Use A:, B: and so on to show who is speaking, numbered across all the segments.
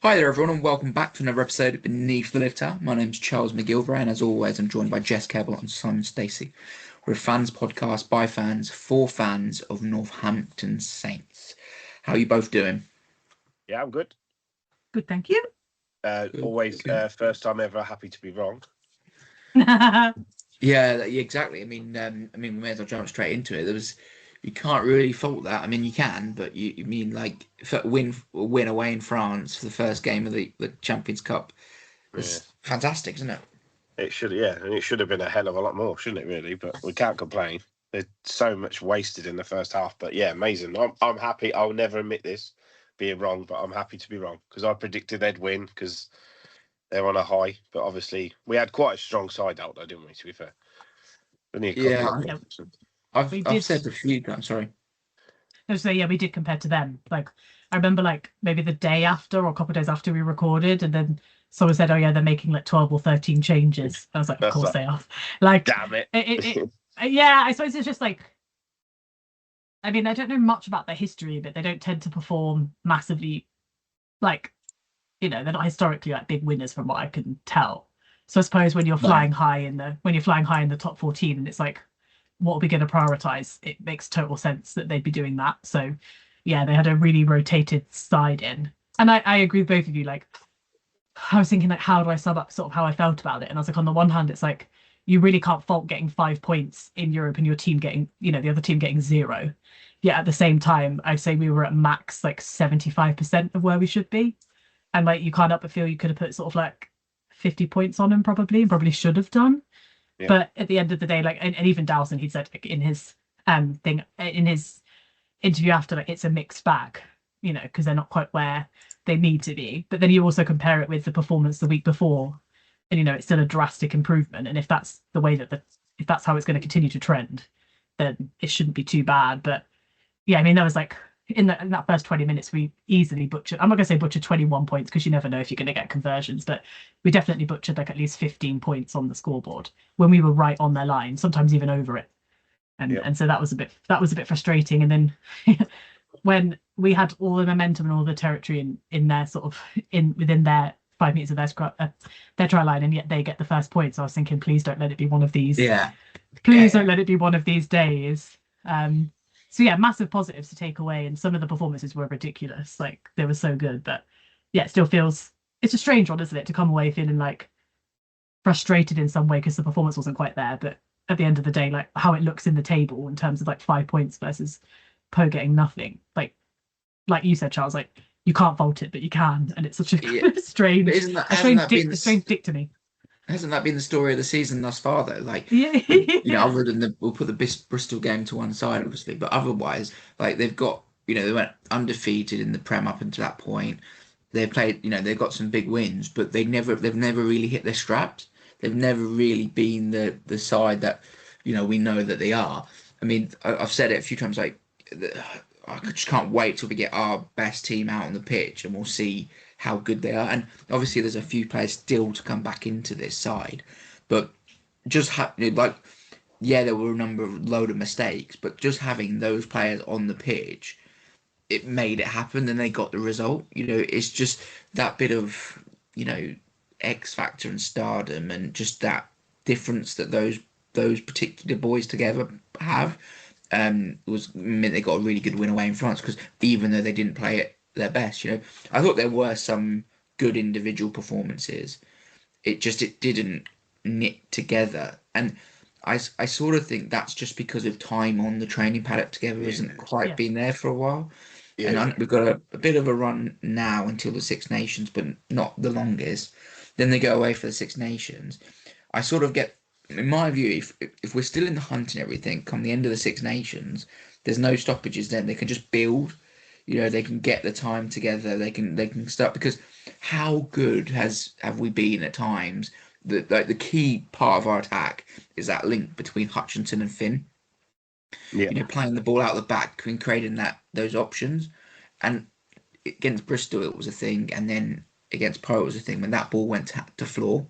A: Hi there, everyone, and welcome back to another episode of Beneath the Lift Out. My name's Charles McGilvray, and as always, I'm joined by Jess Keble and Simon Stacey. We're a fans podcast by fans for fans of Northampton Saints. How are you both doing?
B: Yeah, I'm good.
C: Good, thank you.
B: Always
A: good.
B: first time ever happy to be wrong.
A: Yeah, exactly. I mean, we may as well jump straight into it. You can't really fault that. I mean, you can, but you mean like win away in France for the first game of the Champions Cup. It's fantastic, isn't it?
B: It should, yeah, and it should have been a hell of a lot more, shouldn't it? Really, but we can't complain. There's so much wasted in the first half, but yeah, amazing. I'm happy. I'll never admit this being wrong, but I'm happy to be wrong because I predicted they'd win because they're on a high. But obviously, we had quite a strong side out, though, didn't we? To be fair,
A: I've said a few times. Sorry.
C: So yeah, we did compare to them. Like I remember, like maybe the day after or a couple of days after we recorded, and then someone said, "Oh yeah, they're making like 12 or 13 changes." I was like, "Of course they are." Like,
B: damn it.
C: Yeah, I suppose it's just like, I mean, I don't know much about their history, but they don't tend to perform massively. Like, they're not historically like big winners from what I can tell. So I suppose when you're flying high in the top 14, and it's like, what are we going to prioritize? It makes total sense that they'd be doing that. So yeah, they had a really rotated side in. And I agree with both of you. Like, I was thinking, like, how do I sum up sort of how I felt about it? And I was like, on the one hand, it's like, you really can't fault getting 5 points in Europe and your team getting, the other team getting 0. Yet at the same time, I say we were at max like 75% of where we should be. And like, you can't help but feel you could have put sort of like 50 points on him and probably should have done. Yeah. But at the end of the day, like, and even Dowson, he said in his in his interview after, like, it's a mixed bag, because they're not quite where they need to be. But then you also compare it with the performance the week before, and it's still a drastic improvement. And if that's the way if that's how it's going to continue to trend, then it shouldn't be too bad. But yeah, I mean, there was like in that first 20 minutes, we easily butchered. I'm not going to say butchered 21 points because you never know if you're going to get conversions, but we definitely butchered like at least 15 points on the scoreboard when we were right on their line, sometimes even over it. And so that was a bit frustrating. And then when we had all the momentum and all the territory in their sort of within their 5 meters of their try line, and yet they get the first point. So I was thinking, please don't let it be one of these.
A: Yeah.
C: Please don't let it be one of these days. So yeah, massive positives to take away, and some of the performances were ridiculous. Like, they were so good, but yeah, it still feels, it's a strange one, isn't it, to come away feeling like frustrated in some way because the performance wasn't quite there. But at the end of the day, like how it looks in the table in terms of like 5 points versus Po getting nothing. Like you said, Charles, like you can't fault it, but you can, and it's such a strange dictomy.
A: Hasn't that been the story of the season thus far, though? Like, other than we'll put the Bristol game to one side, obviously, but otherwise, like, they've got, they went undefeated in the Prem up until that point. They played, they've got some big wins, but they've never really hit their straps. They've never really been the side that, we know that they are. I mean, I've said it a few times, like, I just can't wait till we get our best team out on the pitch and we'll see how good they are. And obviously there's a few players still to come back into this side, but just there were a load of mistakes, but just having those players on the pitch, it made it happen and they got the result. It's just that bit of X factor and stardom and just that difference that those particular boys together have meant they got a really good win away in France, because even though they didn't play it their best, I thought there were some good individual performances. It didn't knit together, and I sort of think that's just because of time on the training paddock together hasn't quite been there for a while. And we've got a bit of a run now until the Six Nations, but not the longest. Then they go away for the Six Nations. I sort of get, in my view, if we're still in the hunt and everything, come the end of the Six Nations, there's no stoppages then. They can just build. They can get the time together. They can start, because how good have we been at times? The key part of our attack is that link between Hutchinson and Finn. Yeah. Playing the ball out the back and creating those options. And against Bristol it was a thing, and then against Po it was a thing when that ball went to floor.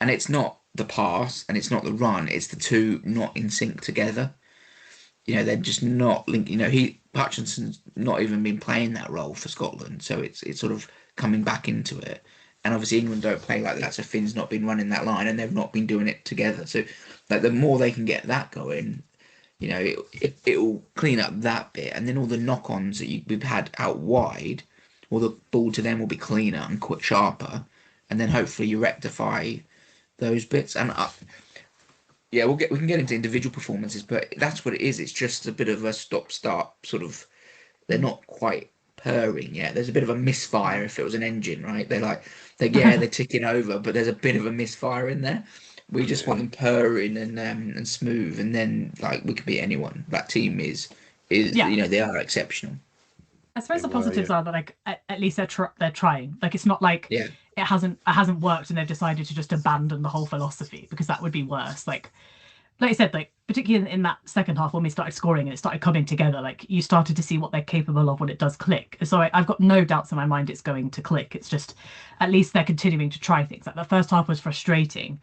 A: And it's not the pass and it's not the run, it's the two not in sync together. they're just not linked. Hutchinson's not even been playing that role for Scotland, so it's sort of coming back into it. And obviously England don't play like that, so Finn's not been running that line, and they've not been doing it together. So, like, the more they can get that going, it'll clean up that bit, and then all the knock-ons that we've had out wide, all the ball to them will be cleaner and quick, sharper, and then hopefully you rectify those bits. And yeah, we can get into individual performances, but that's what it is. It's just a bit of a stop-start sort of. They're not quite purring yet. There's a bit of a misfire if it was an engine, right? They're ticking over, but there's a bit of a misfire in there. We just want them purring and smooth, and then like we could beat anyone. That team is they are exceptional.
C: I suppose the positives are that like at least they're trying. Like it's not like it hasn't worked and they've decided to just abandon the whole philosophy, because that would be worse. Like I said, like particularly in that second half when we started scoring and it started coming together, like you started to see what they're capable of when it does click. So I've got no doubts in my mind it's going to click. It's just at least they're continuing to try things. Like the first half was frustrating,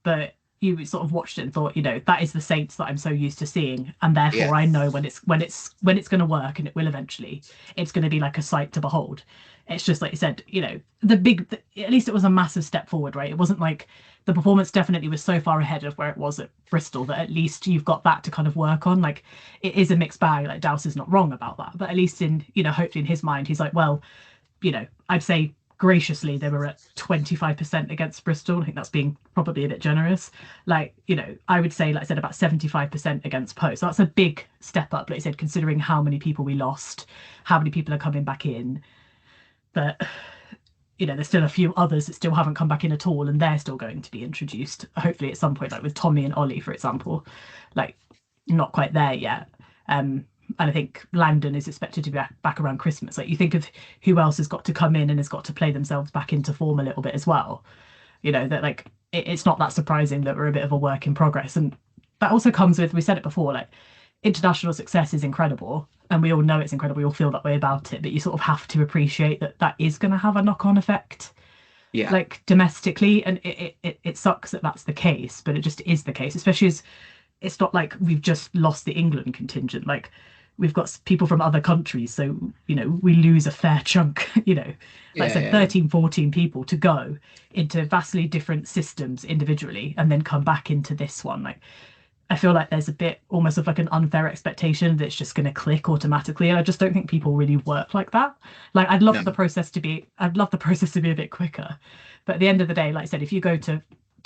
C: but you sort of watched it and thought, that is the Saints that I'm so used to seeing, and therefore I know when it's going to work, and it will eventually. It's going to be like a sight to behold. It's just like you said, at least it was a massive step forward, right? It wasn't like the performance definitely was so far ahead of where it was at Bristol that at least you've got that to kind of work on. Like it is a mixed bag. Like Dowse is not wrong about that, but at least in hopefully in his mind, he's like, well, I'd say graciously they were at 25% against Bristol. I think that's being probably a bit generous. Like, I would say, like I said, about 75% against Post. So that's a big step up, like I said, considering how many people we lost, how many people are coming back in. But there's still a few others that still haven't come back in at all, and they're still going to be introduced hopefully at some point, like with Tommy and Ollie, for example. Like not quite there yet. And I think Langdon is expected to be back around Christmas. Like you think of who else has got to come in and has got to play themselves back into form a little bit as well. That like it's not that surprising that we're a bit of a work in progress. And that also comes with, we said it before, like international success is incredible, and we all know it's incredible. We all feel that way about it, but you sort of have to appreciate that is going to have a knock-on effect.
A: Yeah.
C: Like domestically, and it sucks that that's the case, but it just is the case, especially as it's not like we've just lost the England contingent. Like we've got people from other countries, so we lose a fair chunk. Like I said, 13 14 people to go into vastly different systems individually and then come back into this one. Like I feel like there's a bit almost of like an unfair expectation that it's just going to click automatically, and I just don't think people really work like that. Like I'd love the process to be a bit quicker, but at the end of the day, like I said, if you go to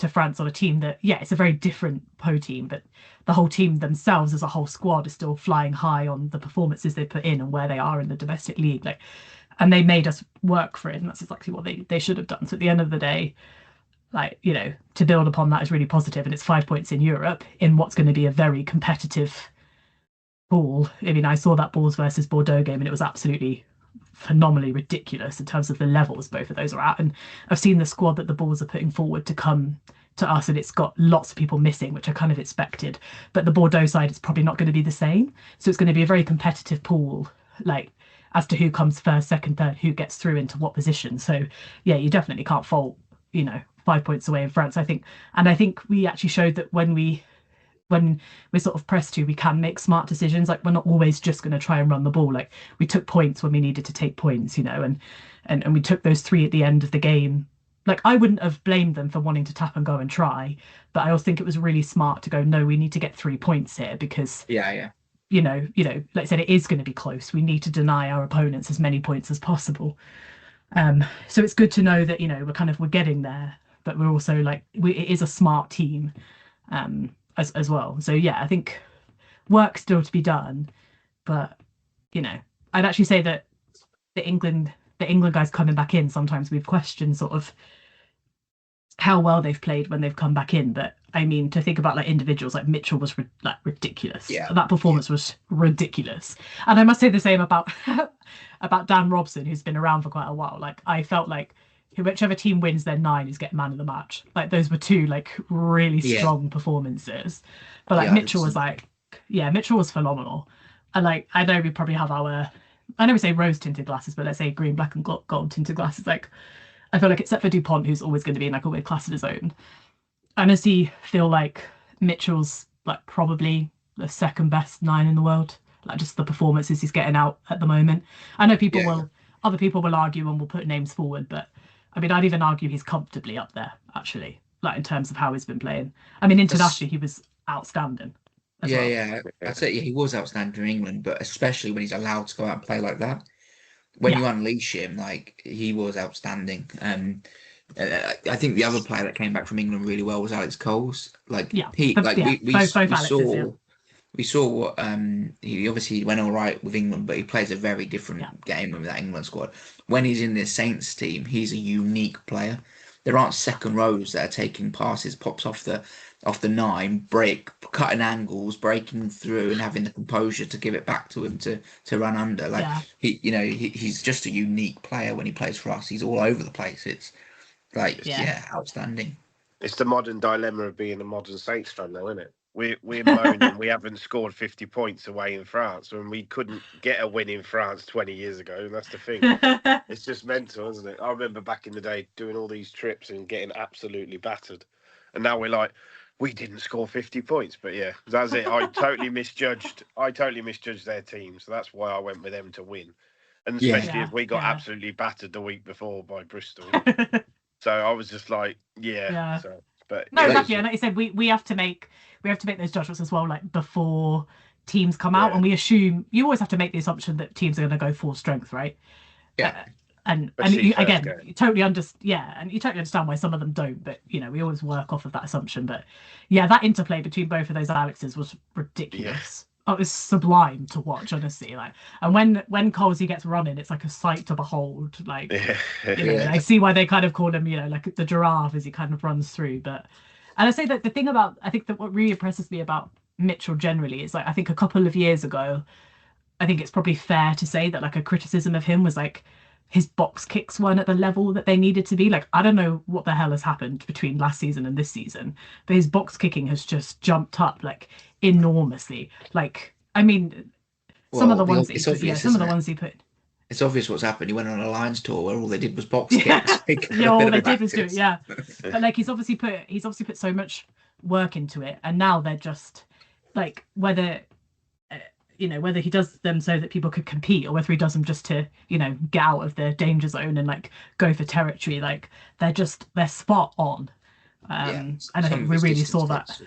C: France on a team that, it's a very different Po team, but the whole team themselves as a whole squad is still flying high on the performances they put in and where they are in the domestic league. Like, and they made us work for it, and that's exactly what they should have done. So at the end of the day, like, to build upon that is really positive, and it's 5 points in Europe in what's going to be a very competitive pool. I mean, I saw that Bulls versus Bordeaux game and it was absolutely phenomenally ridiculous in terms of the levels both of those are at, and I've seen the squad that the Bulls are putting forward to come to us, and it's got lots of people missing, which I kind of expected, but the Bordeaux side is probably not going to be the same, so it's going to be a very competitive pool, like as to who comes first, second, third, who gets through into what position. So yeah, you definitely can't fault 5 points away in France, I think. And I think we actually showed that when we're sort of pressed to, we can make smart decisions. Like we're not always just going to try and run the ball. Like we took points when we needed to take points, and we took those 3 at the end of the game. Like I wouldn't have blamed them for wanting to tap and go and try, but I also think it was really smart to go, no, we need to get 3 points here, because like I said, it is going to be close. We need to deny our opponents as many points as possible. So it's good to know that we're getting there, but we're also like it is a smart team. As well. So yeah, I think work still to be done, but I'd actually say that the England guys coming back in, sometimes we've questioned sort of how well they've played when they've come back in. But I mean, to think about like individuals, like Mitchell was ridiculous. Yeah, that performance was ridiculous. And I must say the same about about Dan Robson, who's been around for quite a while. Like I felt like whichever team wins their 9 is getting man of the match. Like those were 2 like really strong performances. But like Mitchell was Mitchell was phenomenal. And like I know we probably have I know we say rose tinted glasses, but let's say green, black, and gold tinted glasses. Like I feel like except for Dupont, who's always going to be in like a weird class of his own, I honestly feel like Mitchell's like probably the second best 9 in the world. Like just the performances he's getting out at the moment. I know other people will argue and will put names forward, but I mean, I'd even argue he's comfortably up there actually, like in terms of how he's been playing. I mean, internationally he was outstanding as
A: Yeah,
C: well.
A: yeah. I'd say he was outstanding in England, but especially when he's allowed to go out and play like that. When you
C: Yeah,
A: unleash him, like he was outstanding. I think the other player that came back from England really well was Alex Coles. Like
C: yeah,
A: Pete, like
C: yeah. Both
A: we
C: Alexes, yeah,
A: saw what he obviously went all right with England, but he plays a very
C: yeah,
A: different game with that England squad. When he's in the Saints team, he's a unique player. There aren't second rows that are taking passes, pops off the nine, cutting angles, breaking through, and having the composure to give it back to him to run under. Like
C: yeah,
A: he's just a unique player when he plays for us. He's all over the place. It's like
C: yeah.
A: outstanding.
B: It's the modern dilemma of being a modern Saints fan, though, isn't it? We're moaning we haven't scored 50 points away in France when we couldn't get a win in France 20 years ago. And that's the thing. It's just mental, isn't it? I remember back in the day doing all these trips and getting absolutely battered. And now we're like, we didn't score 50 points. But yeah, that's it. I totally misjudged their team. So that's why I went with them to win. And
A: Yeah,
B: especially as we got
C: Yeah.
B: absolutely battered the week before by Bristol. So I was just like, yeah.
C: Yeah.
B: So, but
C: No,
B: it
C: exactly.
B: was,
C: And like you said, we have to make those judgments as well, like before teams come out,
B: yeah,
C: and we assume you always have to make the assumption that teams are going to go full strength, right?
A: yeah.
C: And
B: especially
C: you,
B: first
C: again,
B: game.
C: you totally understand. Yeah, and you totally understand why some of them don't. But we always work off of that assumption. But yeah, that interplay between both of those Alexes was ridiculous. Oh, it was sublime to watch, honestly. Like, and when Colsey gets running, it's like a sight to behold. Like,
B: Yeah.
C: I see why they kind of call him, like the giraffe as he kind of runs through. But and I say that the thing about I think that what really impresses me about Mitchell generally is like I think a couple of years ago, I think it's probably fair to say that like a criticism of him was like his box kicks weren't at the level that they needed to be. Like I don't know what the hell has happened between last season and this season, but his box kicking has just jumped up like enormously. Like I mean, some of
A: Well,
C: the ones that he
A: it's
C: put,
A: obvious,
C: some of
A: isn't
C: the
A: it?
C: ones he put.
A: It's obvious what's happened. He went on a Lions tour where all they did was box
C: Yeah,
A: kicks. They got
C: yeah.
A: a
C: All
A: bit
C: they
A: of
C: did was do it.
A: practice.
C: Yeah, but like he's obviously put so much work into it, and now they're just like uh, whether he does them so that people could compete or whether he does them just to get out of the danger zone and like go for territory. Like they're spot on,
A: Yeah,
C: and I
A: some
C: think
A: of
C: we
A: his
C: really
A: distance
C: saw that.
A: kicks,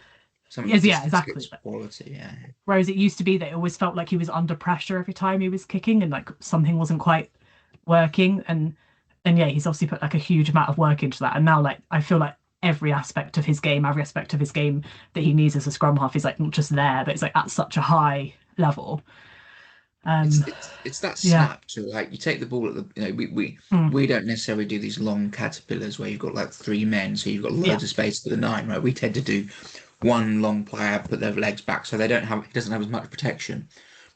A: some of his
C: Yes, yeah,
A: distance
C: exactly.
A: kicks quality. Yeah,
C: Whereas it used to be that it always felt like he was under pressure every time he was kicking and like something wasn't quite working. And yeah, he's obviously put like a huge amount of work into that. And now like I feel like every aspect of his game that he needs as a scrum half is like not just there, but it's like at such a high level. Um,
A: it's that
C: yeah.
A: snap to like you take the ball at the
C: Mm,
A: we don't necessarily do these long caterpillars where you've got like three men, so you've got
C: yeah.
A: loads of space to the nine, right? We tend to do one long player, put their legs back, so he doesn't have as much protection.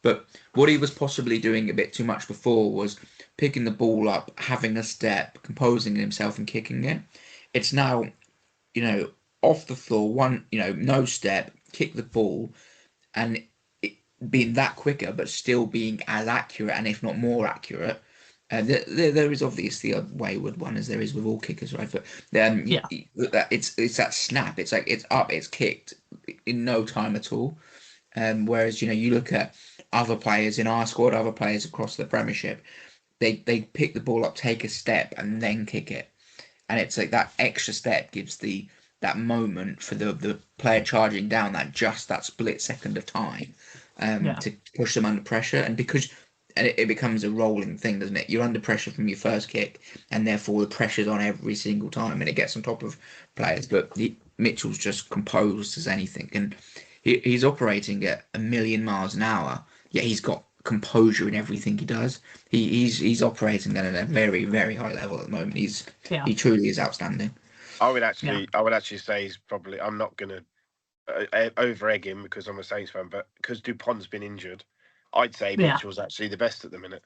A: But what he was possibly doing a bit too much before was picking the ball up, having a step, composing himself, and kicking it. It's now, you know, off the floor, no step, kick the ball, and it, being that quicker, but still being as accurate, and if not more accurate. There is obviously a wayward one, as there is with all kickers, right? But
C: Yeah.
A: it's that snap. It's like it's up, it's kicked in no time at all. Whereas you look at other players in our squad, other players across the Premiership, they pick the ball up, take a step, and then kick it, and it's like that extra step gives that moment for the player charging down that split second of time,
C: Yeah.
A: to push them under pressure, and it becomes a rolling thing, doesn't it? You're under pressure from your first kick, and therefore the pressure's on every single time, and it gets on top of players. But Mitchell's just composed as anything, and he's operating at a million miles an hour. Yet he's got composure in everything he does. He's operating at a very, very high level at the moment.
C: Yeah.
A: He truly is outstanding.
B: I would
C: Yeah.
B: actually say he's probably. I'm not gonna over egg him because I'm a Saints fan, but because Dupont's been injured, I'd say
C: Yeah.
B: Mitchell's actually the best at the minute.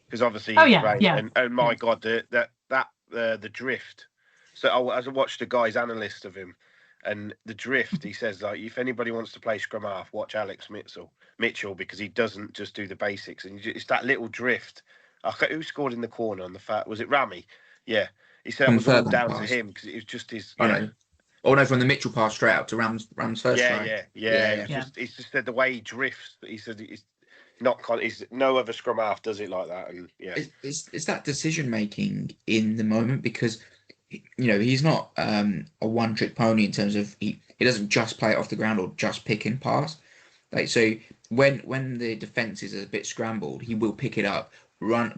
B: Because obviously
C: Oh
B: he's
C: yeah.
B: playing,
C: Yeah.
B: and my God, the drift. So as I watched the guy's analyst of him, and the drift, he says like, if anybody wants to play scrum half, watch Alex Mitchell because he doesn't just do the basics, and it's that little drift. Who scored in the corner on the fat? Was it Rami? Yeah, he said it
A: From
B: was all
A: further
B: down to
A: past.
B: him because it was just his
A: I know. Oh no, from the Mitchell pass straight out to Ram's first try.
B: Yeah. It's just that the way he drifts. He said it's not. He's no other scrum half does it like that, and yeah,
A: It's that decision making in the moment because he's not a one trick pony in terms of he doesn't just play it off the ground or just pick and pass. Like so when the defense is a bit scrambled, he will pick it up,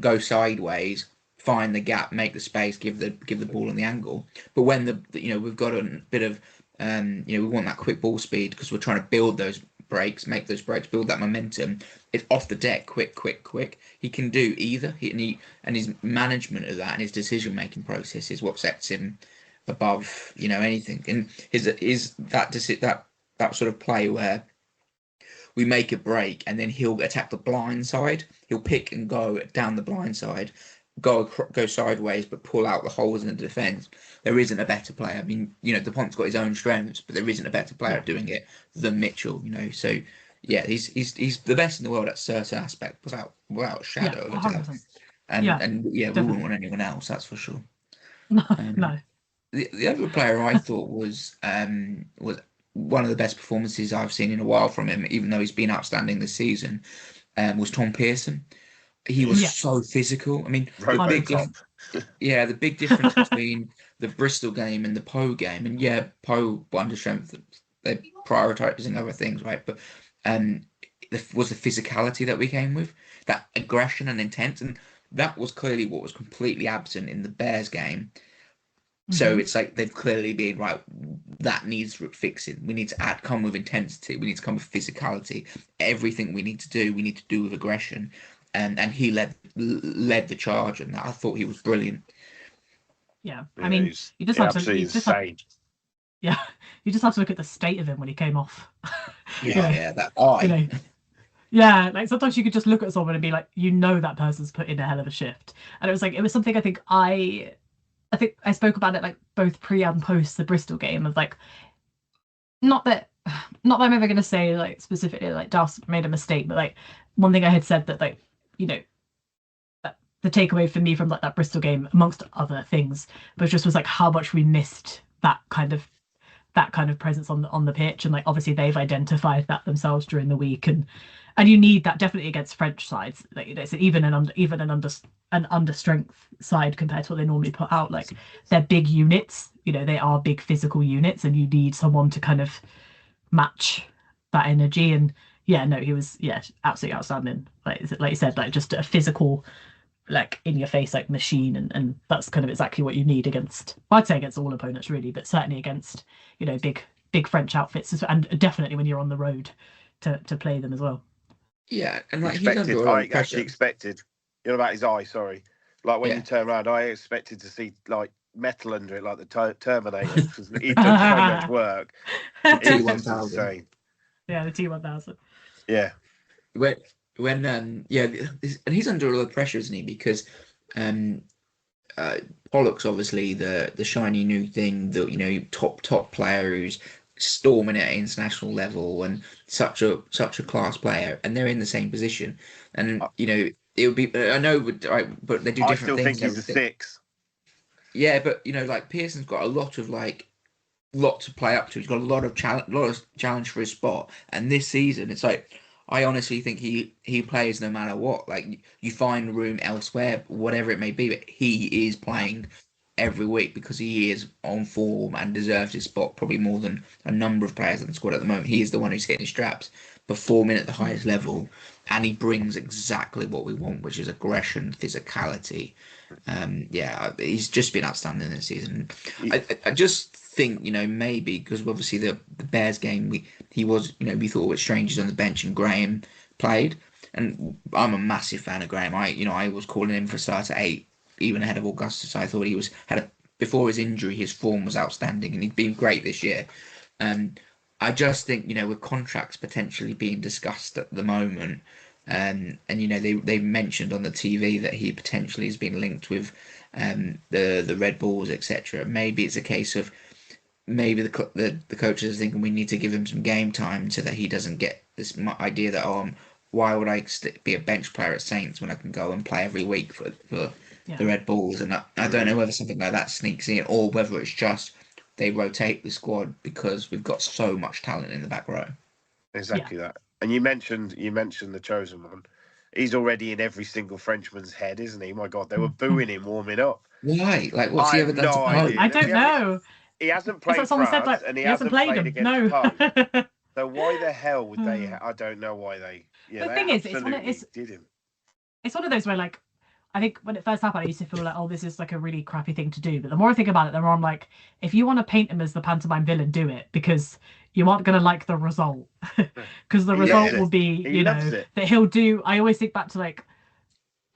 A: go sideways, find the gap, make the space, give the ball on the angle. But when we've got a bit of we want that quick ball speed because we're trying to build those breaks, make those breaks, build that momentum. It's off the deck, quick. He can do either. And his management of that and his decision making process is what sets him above anything. And that sort of play where we make a break and then he'll attack the blind side. He'll pick and go down the blind side, go sideways, but pull out the holes in the defense. There isn't a better player. I mean, DuPont's got his own strengths, but there isn't a better player at doing it than Mitchell. So yeah, he's the best in the world at certain aspects, without a shadow of a doubt. And we wouldn't want anyone else, that's for sure.
C: No.
A: The other player I thought was one of the best performances I've seen in a while from him, even though he's been outstanding this season, was Tom Pearson. He was so physical. I mean, the big difference between the Bristol game and the Poe game, and Poe under strength, they're prioritising other things, right? But was the physicality that we came with, that aggression and intent, and that was clearly what was completely absent in the Bears game. So it's like they've clearly been right. That needs fixing. We need to come with intensity. We need to come with physicality. Everything we need to do with aggression. And he led the charge, and I thought he was brilliant.
C: Yeah, I mean, you just have to. You just have to look at the state of him when he came off.
A: That eye.
C: Like sometimes you could just look at someone and be like, that person's put in a hell of a shift. And it was something I think I spoke about it like both pre and post the Bristol game of like, not that I'm ever going to say like specifically like Dallas made a mistake, but like one thing I had said that like the takeaway for me from like that Bristol game amongst other things was like how much we missed that kind of presence on the pitch, and like obviously they've identified that themselves during the week, and you need that definitely against French sides. Like it's even an under strength side compared to what they normally put out. Like they're big units, they are big physical units, and you need someone to kind of match that energy. And he was absolutely outstanding. Like you said, like just a physical, like in your face like machine, and that's kind of exactly what you need against, I'd say against all opponents really, but certainly against big French outfits, and definitely when you're on the road to play them as well.
A: Yeah, and like he's under a lot of pressure.
B: Actually expected, about his eye, sorry. Like when you turn around, I expected to see like metal under it, like the Terminator, because he done so much work.
A: The T1000.
C: Yeah, the T1000.
B: Yeah.
A: When and he's under a lot of pressure, isn't he? Because Pollock's obviously the shiny new thing, the top player who's storming at international level and such a class player, and they're in the same position. And it would be, I know, but they do different things. I
B: still think he's a 6.
A: Yeah, but like Pearson's got a lot to play up to. He's got a lot of challenge for his spot. And this season, it's like I honestly think he plays no matter what. Like you find room elsewhere, whatever it may be, but he is playing every week because he is on form and deserves his spot probably more than a number of players in the squad at the moment. He is the one who's hitting his straps, performing at the highest level, and he brings exactly what we want, which is aggression, physicality. He's just been outstanding this season. I just think maybe because obviously the Bears game we thought it was strangers on the bench and Graham played, and I'm a massive fan of Graham. I was calling him for a start at 8 even ahead of Augustus. I thought he before his injury his form was outstanding and he'd been great this year. I just think with contracts potentially being discussed at the moment, and they mentioned on the TV that he potentially has been linked with the Red Bulls, etc. Maybe it's a case of the coaches are thinking we need to give him some game time so that he doesn't get this idea that why would I be a bench player at Saints when I can go and play every week for the Red Bulls. And I don't know whether something like that sneaks in or whether it's just they rotate the squad because we've got so much talent in the back row.
B: Exactly that. And you mentioned the chosen one. He's already in every single Frenchman's head, isn't he? My God, they were booing him warming up.
A: Why? Like, what's
B: I
A: he
B: have
A: ever done to
B: no
A: Poe?
B: idea.
C: I don't know.
B: He hasn't
C: It's like
B: played for
C: someone said,
B: us,
C: like,
B: and he
C: he hasn't
B: hasn't
C: played
B: played
C: him.
B: against
C: No.
B: Poe. So why the hell would they?
C: Mm.
B: I don't know why they. Yeah,
C: The
B: they
C: thing is,
B: absolutely did him.
C: it's one of those where, like, I think when it first happened, I used to feel like, oh, this is like a really crappy thing to do. But the more I think about it, the more I'm like, if you want to paint him as the pantomime villain, do it, because you aren't going to like the result. Because the
B: He
C: result
B: loves
C: will
B: it.
C: be,
B: He
C: you
B: loves
C: know,
B: it.
C: that he'll do. I always think back to like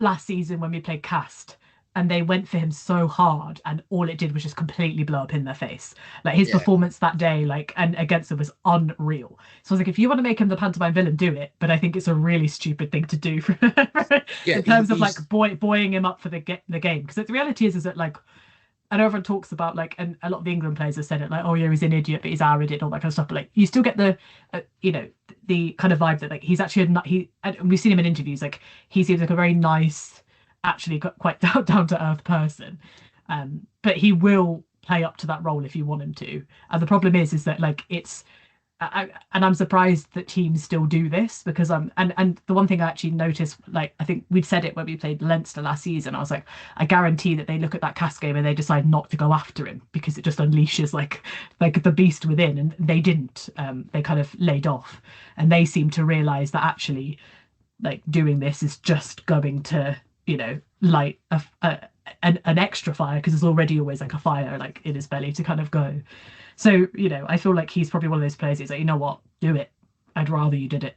C: last season when we played Cast and they went for him so hard and all it did was just completely blow up in their face. Like his
A: Yeah.
C: performance that day, like, and against them was unreal. So I was like, if you want to make him the pantomime villain, do it. But I think it's a really stupid thing to do
A: Yeah,
C: in terms of like
A: he's
C: buoying him up for the game. Because the reality is that like I know everyone talks about like, and a lot of the England players have said it, like, oh yeah, he's an idiot, but he's our idiot, and all that kind of stuff. But like, you still get the, you know, the kind of vibe that like he's actually and we've seen him in interviews, like he seems like a very nice, actually quite down to earth person. But he will play up to that role if you want him to. And the problem is that like and I'm surprised that teams still do this because and the one thing I actually noticed, like I think we'd said it when we played Leinster last season, I was like, I guarantee that they look at that Cast game and they decide not to go after him because it just unleashes like the beast within, and they didn't. They kind of laid off, and they seem to realize that actually like doing this is just going to, you know, light an extra fire because there's already always like a fire like in his belly to kind of go. So, you know, I feel like he's probably one of those players who's like, you know what, do it. I'd rather you did it.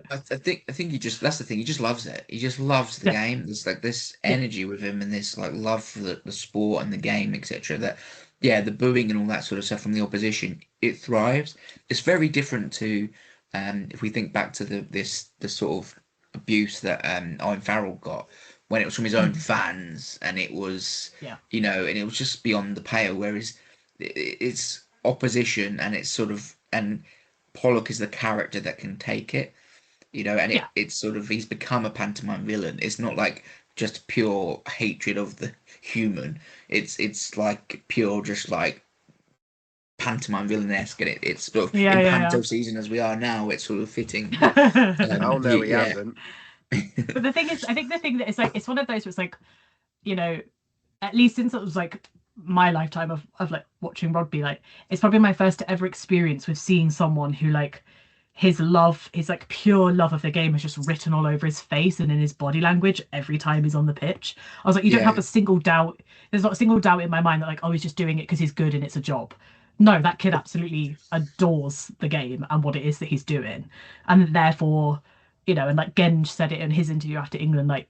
A: I think he just that's the thing. He just loves it. He just loves the
C: Yeah.
A: game. There's like this
C: Yeah.
A: energy with him and this like love for the sport and the game, etc. That yeah, the booing and all that sort of stuff from the opposition, it thrives. It's very different to if we think back to the sort of abuse that Owen Farrell got when it was from his own
C: Mhm.
A: fans and it was
C: Yeah.
A: you know and it was just beyond the pale. Whereas it's opposition and it's sort of and Pollock is the character that can take it, you know, and
C: Yeah.
A: it's sort of he's become a pantomime villain. It's not like just pure hatred of the human. It's like pure just like pantomime villain-esque, and it's sort of
C: Yeah,
A: in
C: yeah,
A: panto season as we are now. It's sort of fitting.
C: yeah.
B: Oh no, he
A: Yeah,
B: hasn't.
C: But the thing is, I think the thing that is like, it's one of those where it's like, you know, at least in sort of like my lifetime of like watching rugby, like it's probably my first ever experience with seeing someone who like his like pure love of the game is just written all over his face and in his body language every time he's on the pitch. I was like, you don't
A: yeah,
C: have a single doubt. There's not a single doubt in my mind that like, oh, he's just doing it because he's good and it's a job. No, that kid absolutely adores the game and what it is that he's doing, and therefore, you know, and like Genge said it in his interview after England, like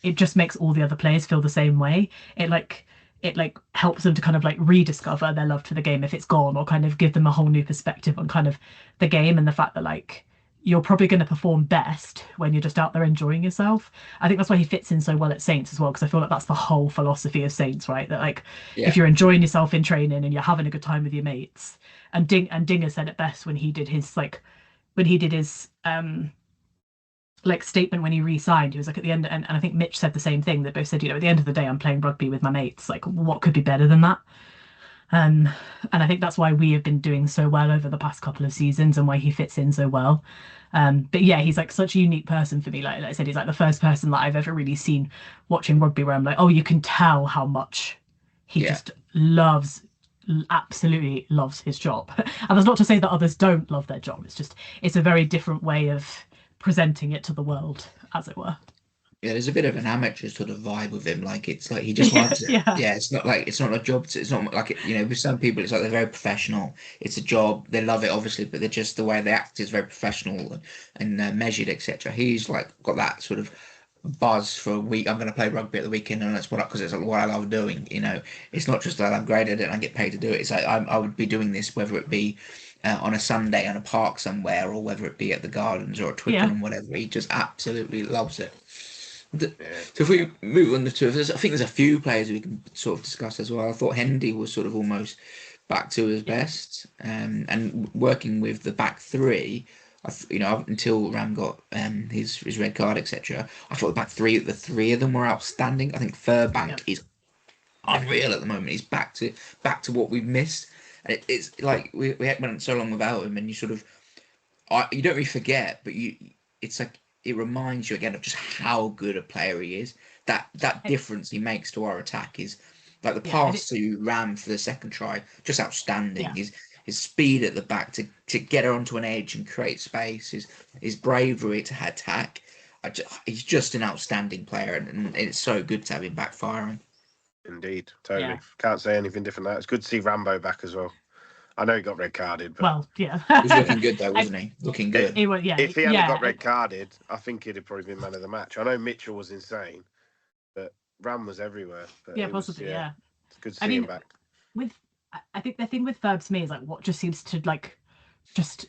C: it just makes all the other players feel the same way. It helps them to kind of like rediscover their love for the game if it's gone, or kind of give them a whole new perspective on kind of the game and the fact that like you're probably going to perform best when you're just out there enjoying yourself. I think that's why he fits in so well at Saints as well, because I feel like that's the whole philosophy of Saints, right? That like
A: yeah,
C: if you're enjoying yourself in training and you're having a good time with your mates, and Dinger said it best when he did his like statement when he re-signed. He was like at the end, and I think Mitch said the same thing. They both said, you know, at the end of the day, I'm playing rugby with my mates. Like, what could be better than that? Um, and I think that's why we have been doing so well over the past couple of seasons and why he fits in so well. But yeah, he's like such a unique person for me. Like I said, he's like the first person that I've ever really seen watching rugby where I'm like, oh, you can tell how much he
A: yeah.
C: just absolutely loves his job. And that's not to say that others don't love their job. It's just, it's a very different way of presenting it to the world, as it were.
A: Yeah, there's a bit of an amateur sort of vibe with him. Like it's like he just loves it.
C: Yeah.
A: Yeah, it's not like it's not a job. It's not like you know, with some people, it's like they're very professional. It's a job. They love it, obviously, but they're just the way they act is very professional and measured, etc. He's like got that sort of buzz for a week. I'm going to play rugby at the weekend, and that's what because it's like what I love doing. You know, it's not just that I'm great at it and I get paid to do it. It's like I would be doing this whether it be on a Sunday on a park somewhere, or whether it be at the Gardens or at Twickenham, whatever. He just absolutely loves it. So if we move on to, I think there's a few players we can sort of discuss as well. I thought Hendy was sort of almost back to his best, and working with the back three. You know, up until Ram got his red card, etc. I thought the three of them were outstanding. I think Furbank is unreal at the moment. He's back to what we've missed. It's like we went so long without him, and you sort of, you don't really forget, but it's like it reminds you again of just how good a player he is. That difference he makes to our attack is like the pass to Ram for the second try, just outstanding.
C: Yeah.
A: His speed at the back to get her onto an edge and create space, his bravery to attack. He's just an outstanding player, and it's so good to have him back firing.
B: Indeed, totally. Can't say anything different than that. It's good to see Rambo back as well. I know he got red carded, but
C: well, yeah,
A: he was looking good though, wasn't he? Looking good.
B: If he hadn't got red carded, I think he'd have probably been man of the match. I know Mitchell was insane, but Ram was everywhere. But
C: possibly, yeah.
B: It's good to see him back.
C: I think the thing with Ferb to me is like what just seems to like just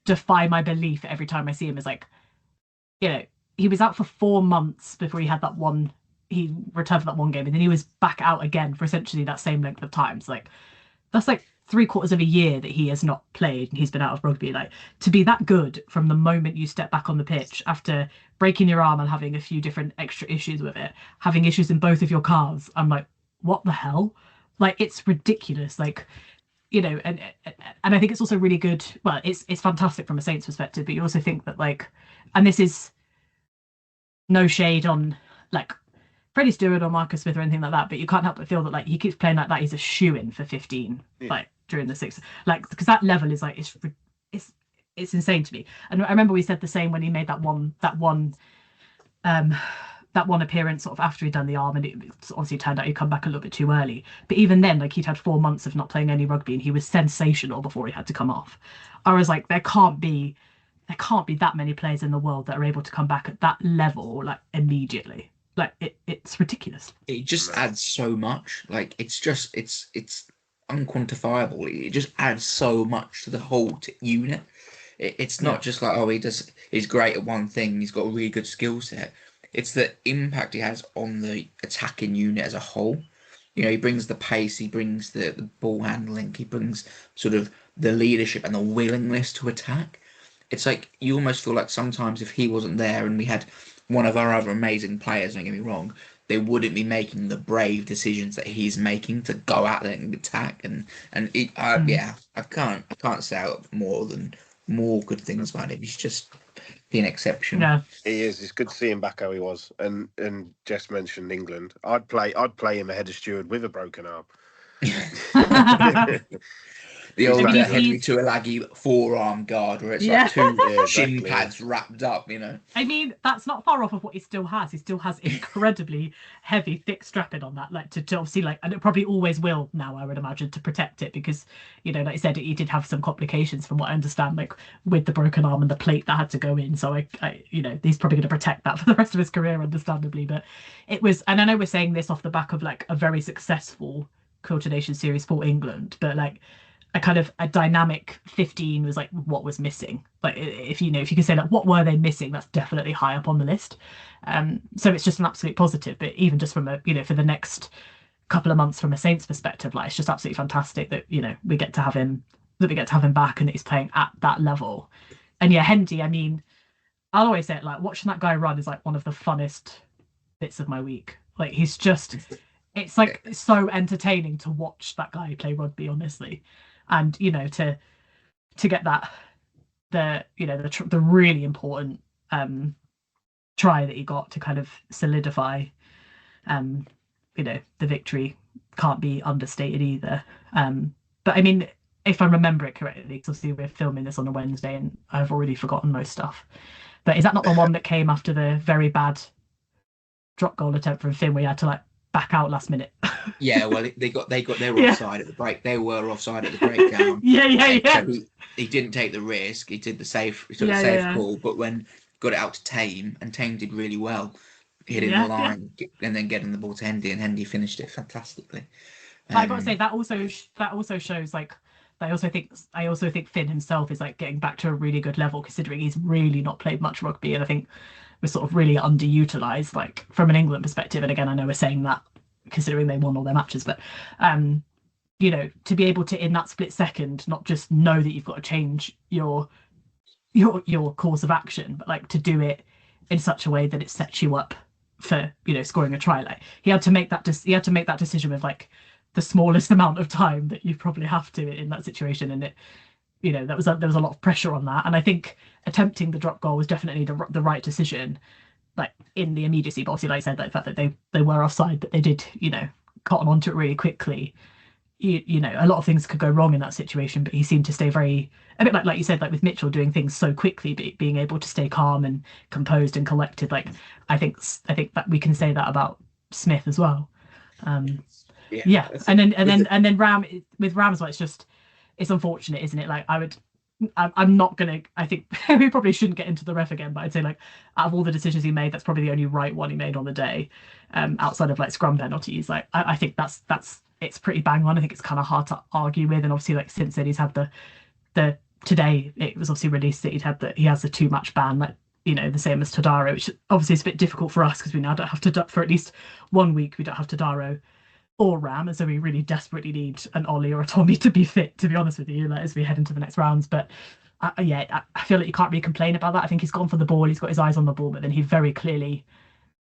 C: defy my belief every time I see him is like, you know, he was out for 4 months before he had that one. He returned for that one game, and then he was back out again for essentially that same length of time. So like, that's like 3/4 of a year that he has not played and he's been out of rugby. Like, to be that good from the moment you step back on the pitch after breaking your arm and having a few different extra issues with it, having issues in both of your calves, I'm like, what the hell? Like, it's ridiculous. Like, you know, and I think it's also really good. Well, it's fantastic from a Saints perspective, but you also think that like, and this is no shade on like Freddie Stewart or Marcus Smith or anything like that, but you can't help but feel that like he keeps playing like that. He's a shoo-in for 15, like during the 6, like because that level is like it's insane to me. And I remember we said the same when he made that one appearance sort of after he'd done the arm, and it obviously turned out he'd come back a little bit too early. But even then, like he'd had 4 months of not playing any rugby, and he was sensational before he had to come off. I was like, there can't be that many players in the world that are able to come back at that level like immediately. Like it's ridiculous.
A: It just adds so much. Like it's unquantifiable. It just adds so much to the whole unit. It's not just like he's great at one thing. He's got a really good skill set. It's the impact he has on the attacking unit as a whole. You know, he brings the pace, he brings the ball handling, he brings sort of the leadership and the willingness to attack. It's like you almost feel like sometimes if he wasn't there and we had one of our other amazing players, don't get me wrong, they wouldn't be making the brave decisions that he's making to go out there and attack. I can't say out more good things about him. He's just been exceptional.
C: Yeah.
B: He is. It's good to see him back how he was. And Jess mentioned England. I'd play him ahead of Stewart with a broken arm.
A: The old Henry Tuilagi forearm guard, where it's like two shin pads wrapped up, you know.
C: I mean, that's not far off of what he still has. He still has incredibly heavy, thick strapping on that, like to obviously like, and it probably always will now, I would imagine, to protect it because, you know, like I said, he did have some complications from what I understand, like with the broken arm and the plate that had to go in. So I you know, he's probably going to protect that for the rest of his career, understandably. But it was, and I know we're saying this off the back of like a very successful Culture Nation series for England, but like, a dynamic 15 was like what was missing. Like if you could say like what were they missing, that's definitely high up on the list. So it's just an absolute positive. But even just from a, you know, for the next couple of months from a Saints perspective, like it's just absolutely fantastic that, you know, we get to have him back and that he's playing at that level. And yeah, Hendy, I mean, I'll always say it, like watching that guy run is like one of the funnest bits of my week. Like he's just, it's like so entertaining to watch that guy play rugby, honestly. And, you know, to get the really important try that he got to kind of solidify, you know, the victory can't be understated either. But I mean, if I remember it correctly, because obviously we're filming this on a Wednesday and I've already forgotten most stuff. But is that not the one that came after the very bad drop goal attempt from Finn where you had to like back out last minute?
A: Yeah, well, they were offside at the break. They were offside at the breakdown.
C: yeah.
A: So he didn't take the risk. He took the safe call, but when got it out to Tame, and Tame did really well, hitting the line and then getting the ball to Hendy, and Hendy finished it fantastically.
C: I got to say that also shows like I also think Finn himself is like getting back to a really good level, considering he's really not played much rugby, and I think we're sort of really underutilized, like from an England perspective. And again, I know we're saying that considering they won all their matches, but you know, to be able to in that split second not just know that you've got to change your course of action, but like to do it in such a way that it sets you up for, you know, scoring a try. Like he had to make that decision with like the smallest amount of time that you probably have to in that situation. And it, there was a lot of pressure on that. And I think attempting the drop goal was definitely the right decision, like in the immediacy. But obviously, like I said, like the fact that they were offside, but they did, cotton onto it really quickly. A lot of things could go wrong in that situation, but he seemed to stay a bit like you said, like with Mitchell doing things so quickly, being able to stay calm and composed and collected. Like I think that we can say that about Smith as well. Yeah. And then Ram with Ram as well. It's unfortunate, isn't it? Like I'm not gonna. I think we probably shouldn't get into the ref again, but I'd say like out of all the decisions he made, that's probably the only right one he made on the day, outside of like scrum penalties. Like I think that's it's pretty bang on. I think it's kind of hard to argue with, and obviously like since then he's had the today it was obviously released that he has the 2-match ban, like the same as Tadaro, which obviously is a bit difficult for us because we now don't have to for at least 1 week we don't have Tadaro or Ram, and so we really desperately need an Ollie or a Tommy to be fit, to be honest with you, like, as we head into the next rounds. But I feel like you can't really complain about that. I think he's gone for the ball, he's got his eyes on the ball, but then he very clearly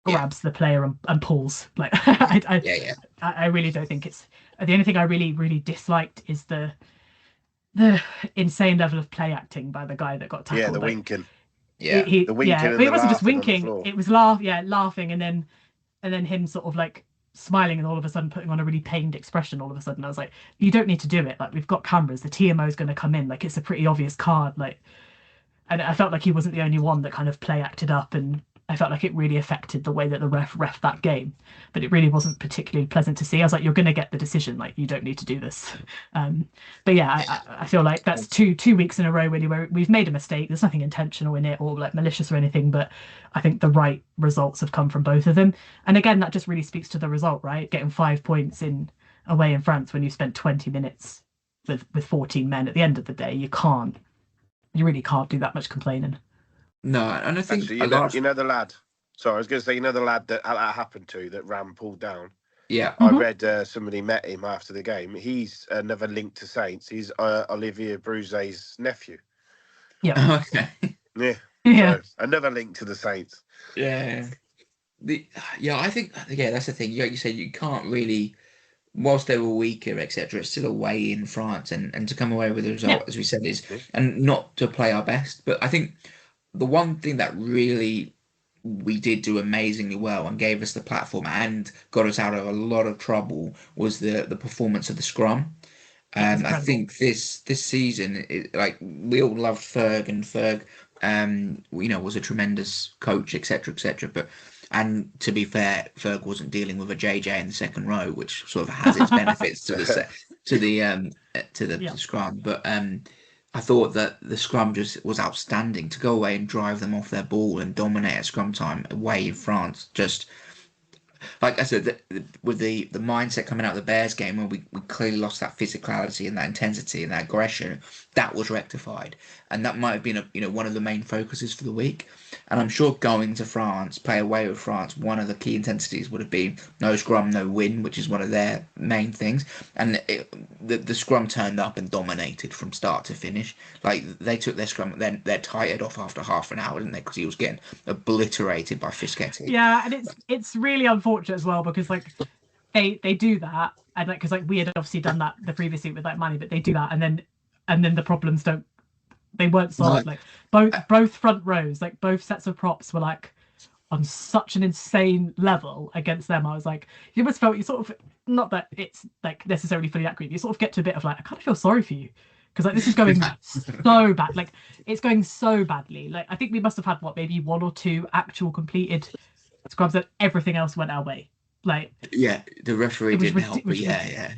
C: grabs the player and pulls. Like I really don't think it's the only thing I really disliked is the insane level of play acting by the guy that got tackled.
B: Yeah, the winking.
C: The winking. It wasn't just winking. It was laughing, and then him sort of like smiling and all of a sudden putting on a really pained expression all of a sudden. I was like, you don't need to do it. Like, we've got cameras, the TMO is going to come in. Like, it's a pretty obvious card. Like, and I felt like he wasn't the only one that kind of play acted up, and I felt like it really affected the way that the ref that game. But it really wasn't particularly pleasant to see. I was like, you're going to get the decision. Like, you don't need to do this. But yeah, I feel like that's two weeks in a row really where we've made a mistake. There's nothing intentional in it or like malicious or anything, but I think the right results have come from both of them. And again, that just really speaks to the result, right? Getting 5 points away in France when you spent 20 minutes with 14 men at the end of the day. You really can't do that much complaining.
A: No, and I think
B: actually, you know the lad. Sorry, I was going to say, the lad that happened to, that Ram pulled down.
A: Yeah,
B: I read somebody met him after the game. He's another link to Saints. He's Olivier Bruzet's nephew.
C: Yeah.
A: Okay.
C: Yeah.
B: So, another link to the Saints.
A: Yeah. I think that's the thing. Like you said, you can't really, whilst they were weaker, etc. It's still away in France, and to come away with a result, as we said, is and not to play our best. But I think the one thing that really we did do amazingly well and gave us the platform and got us out of a lot of trouble was the performance of the scrum. And I think this season, like, we all loved Ferg, and Ferg, was a tremendous coach, etc., etc. But and to be fair, Ferg wasn't dealing with a JJ in the second row, which sort of has its benefits to the scrum. But I thought that the scrum just was outstanding. To go away and drive them off their ball and dominate at scrum time away in France, just like I said, with the mindset coming out of the Bears game, where we clearly lost that physicality and that intensity and that aggression, that was rectified, and that might have been one of the main focuses for the week. And I'm sure going to France, play away with France, one of the key intensities would have been no scrum, no win, which is one of their main things. And the scrum turned up and dominated from start to finish. Like, they took their scrum, then they're tired off after half an hour, didn't they? Because he was getting obliterated by Fischetti.
C: Yeah, and it's really unfortunate as well, because like they do that, and like, because like we had obviously done that the previous week with like Manny, but they do that, and then the problems weren't solved. Like both front rows, like both sets of props were like on such an insane level against them. I was like, you almost felt, you sort of, not that it's like necessarily fully accurate, you sort of get to a bit of like, I kind of feel sorry for you, because like this is going so bad. Like, it's going so badly. Like, I think we must have had maybe 1 or 2 actual completed scrubs, and everything else went our way. Like,
A: yeah, the referee didn't help, but yeah.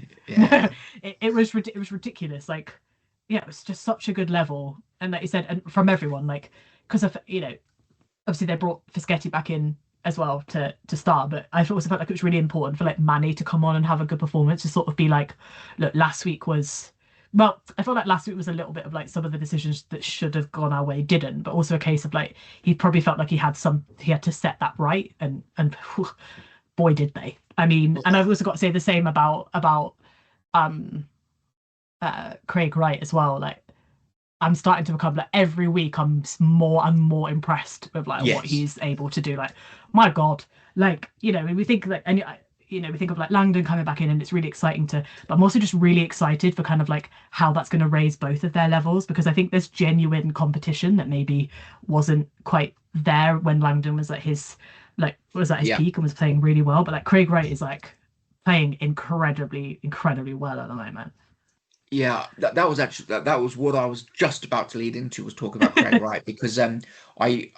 C: it was ridiculous. Like, yeah, it was just such a good level, and like you said, and from everyone, like, because of obviously they brought Fischetti back in as well to start, but I also felt like it was really important for like Manny to come on and have a good performance, to sort of be like, look, last week was, well, I felt like last week was a little bit of like some of the decisions that should have gone our way didn't, but also a case of like he probably felt like he had to set that right, and whew, boy did they. I mean, and I've also got to say the same about Craig Wright as well. Like, I'm starting to become, like, every week I'm more and more impressed with like what he's able to do. Like, my God, like, we think like, and we think of like Langdon coming back in, and it's really exciting but I'm also just really excited for kind of like how that's going to raise both of their levels, because I think there's genuine competition that maybe wasn't quite there when Langdon was at his peak and was playing really well. But like Craig Wright is like playing incredibly well at the moment.
A: Yeah, that was actually that was what I was just about to lead into, was talk about Craig Wright, because I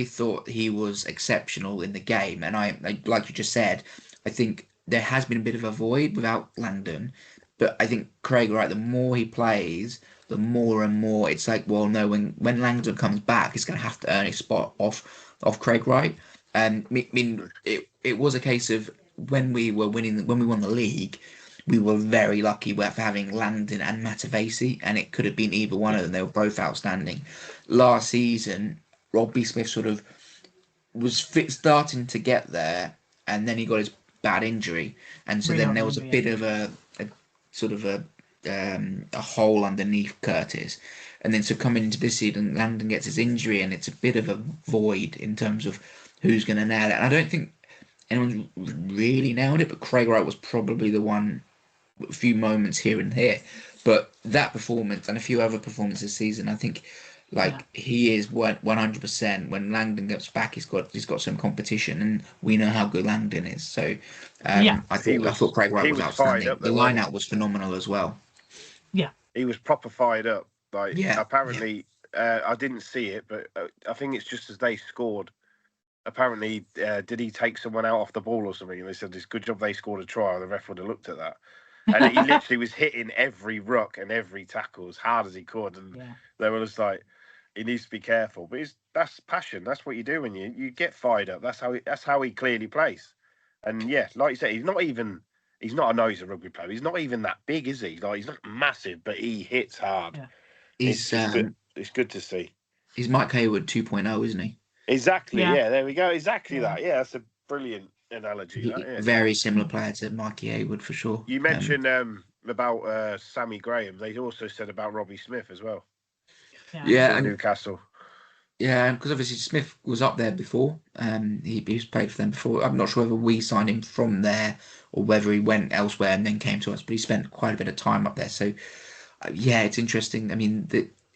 A: thought he was exceptional in the game, and I like you just said, I think there has been a bit of a void without Langdon, but I think Craig Wright, the more he plays, the more and more it's like, well, no, when Langdon comes back, he's going to have to earn his spot off Craig Wright. And I mean, it was a case of when we won the league, we were very lucky with having Landon and Matavesi, and it could have been either one of them. They were both outstanding. Last season, Robbie Smith sort of was starting to get there, and then he got his bad injury, and so then there was a bit of a sort of a hole underneath Curtis, and then so coming into this season, Landon gets his injury, and it's a bit of a void in terms of who's going to nail it. And I don't think anyone's really nailed it, but Craig Wright was probably the one. A few moments here and here, but that performance and a few other performances this season, I think, he is 100%. When Langdon gets back, he's got some competition, and we know how good Langdon is. So I thought Craig Wright was outstanding. The line-out was phenomenal as well.
C: Yeah,
B: he was proper fired up. Apparently, I didn't see it, but I think it's just as they scored. Apparently, did he take someone out off the ball or something? And they said it's good job they scored a try. The ref would have looked at that. And he literally was hitting every ruck and every tackle as hard as he could. And they were just like, he needs to be careful. But that's passion. That's what you do when you get fired up. That's how he clearly plays. And yeah, like you said, he's not a rugby player. He's not even that big, is he? Like, he's not massive, but he hits hard. Yeah. It's good to see.
A: He's Mike Hayward 2.0, isn't he?
B: Exactly. Yeah, there we go. Exactly that. Yeah, that's a brilliant analogy.
A: Very similar player to Mikey Hayward for sure.
B: You mentioned about Sammy Graham. They also said about Robbie Smith as well.
A: Yeah,
B: and Newcastle.
A: Yeah, because obviously Smith was up there before. He's played for them before. I'm not sure whether we signed him from there or whether he went elsewhere and then came to us, but he spent quite a bit of time up there. So it's interesting. I mean,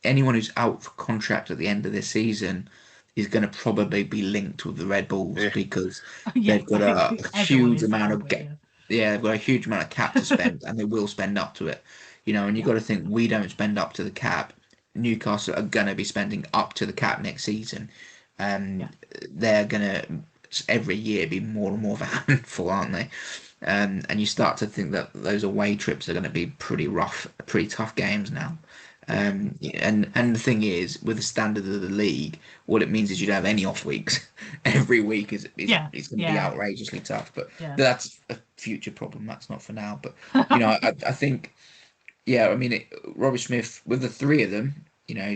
A: anyone who's out for contract at the end of this season is going to probably be linked with the Red Bulls because they've got a huge amount of they've got a huge amount of cap to spend, and they will spend up to it. And you've got to think, we don't spend up to the cap. Newcastle are going to be spending up to the cap next season, and they're going to every year be more and more of a handful, aren't they? And you start to think that those away trips are going to be pretty rough, pretty tough games now. And the thing is, with the standard of the league, what it means is you don't have any off weeks. Every week is going to be outrageously tough. But that's a future problem. That's not for now. But I think, I mean, Robbie Smith, with the three of them,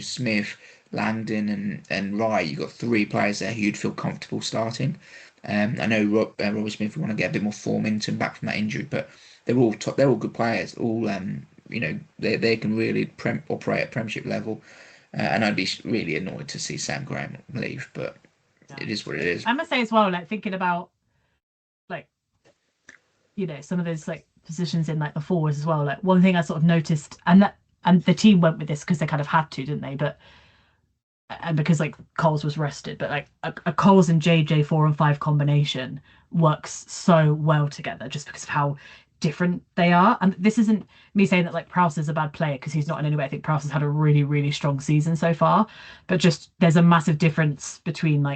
A: Smith, Langdon, and Wright, you've got three players there who you'd feel comfortable starting. I know Robbie Smith would want to get a bit more form into him back from that injury, but they're all they're all good players. All they can really operate at Premiership level, and I'd be really annoyed to see Sam Graham leave, but it is what it is.
C: I must say as well, thinking about some of those positions in the forwards as well. One thing I sort of noticed, and the team went with this because they kind of had to, didn't they? But and because Coles was rested, but a Coles and JJ 4 and 5 combination works so well together just because of how different they are. And this isn't me saying that Prowse is a bad player, because he's not in any way. I think Prowse has had a really, really strong season so far, but just there's a massive difference between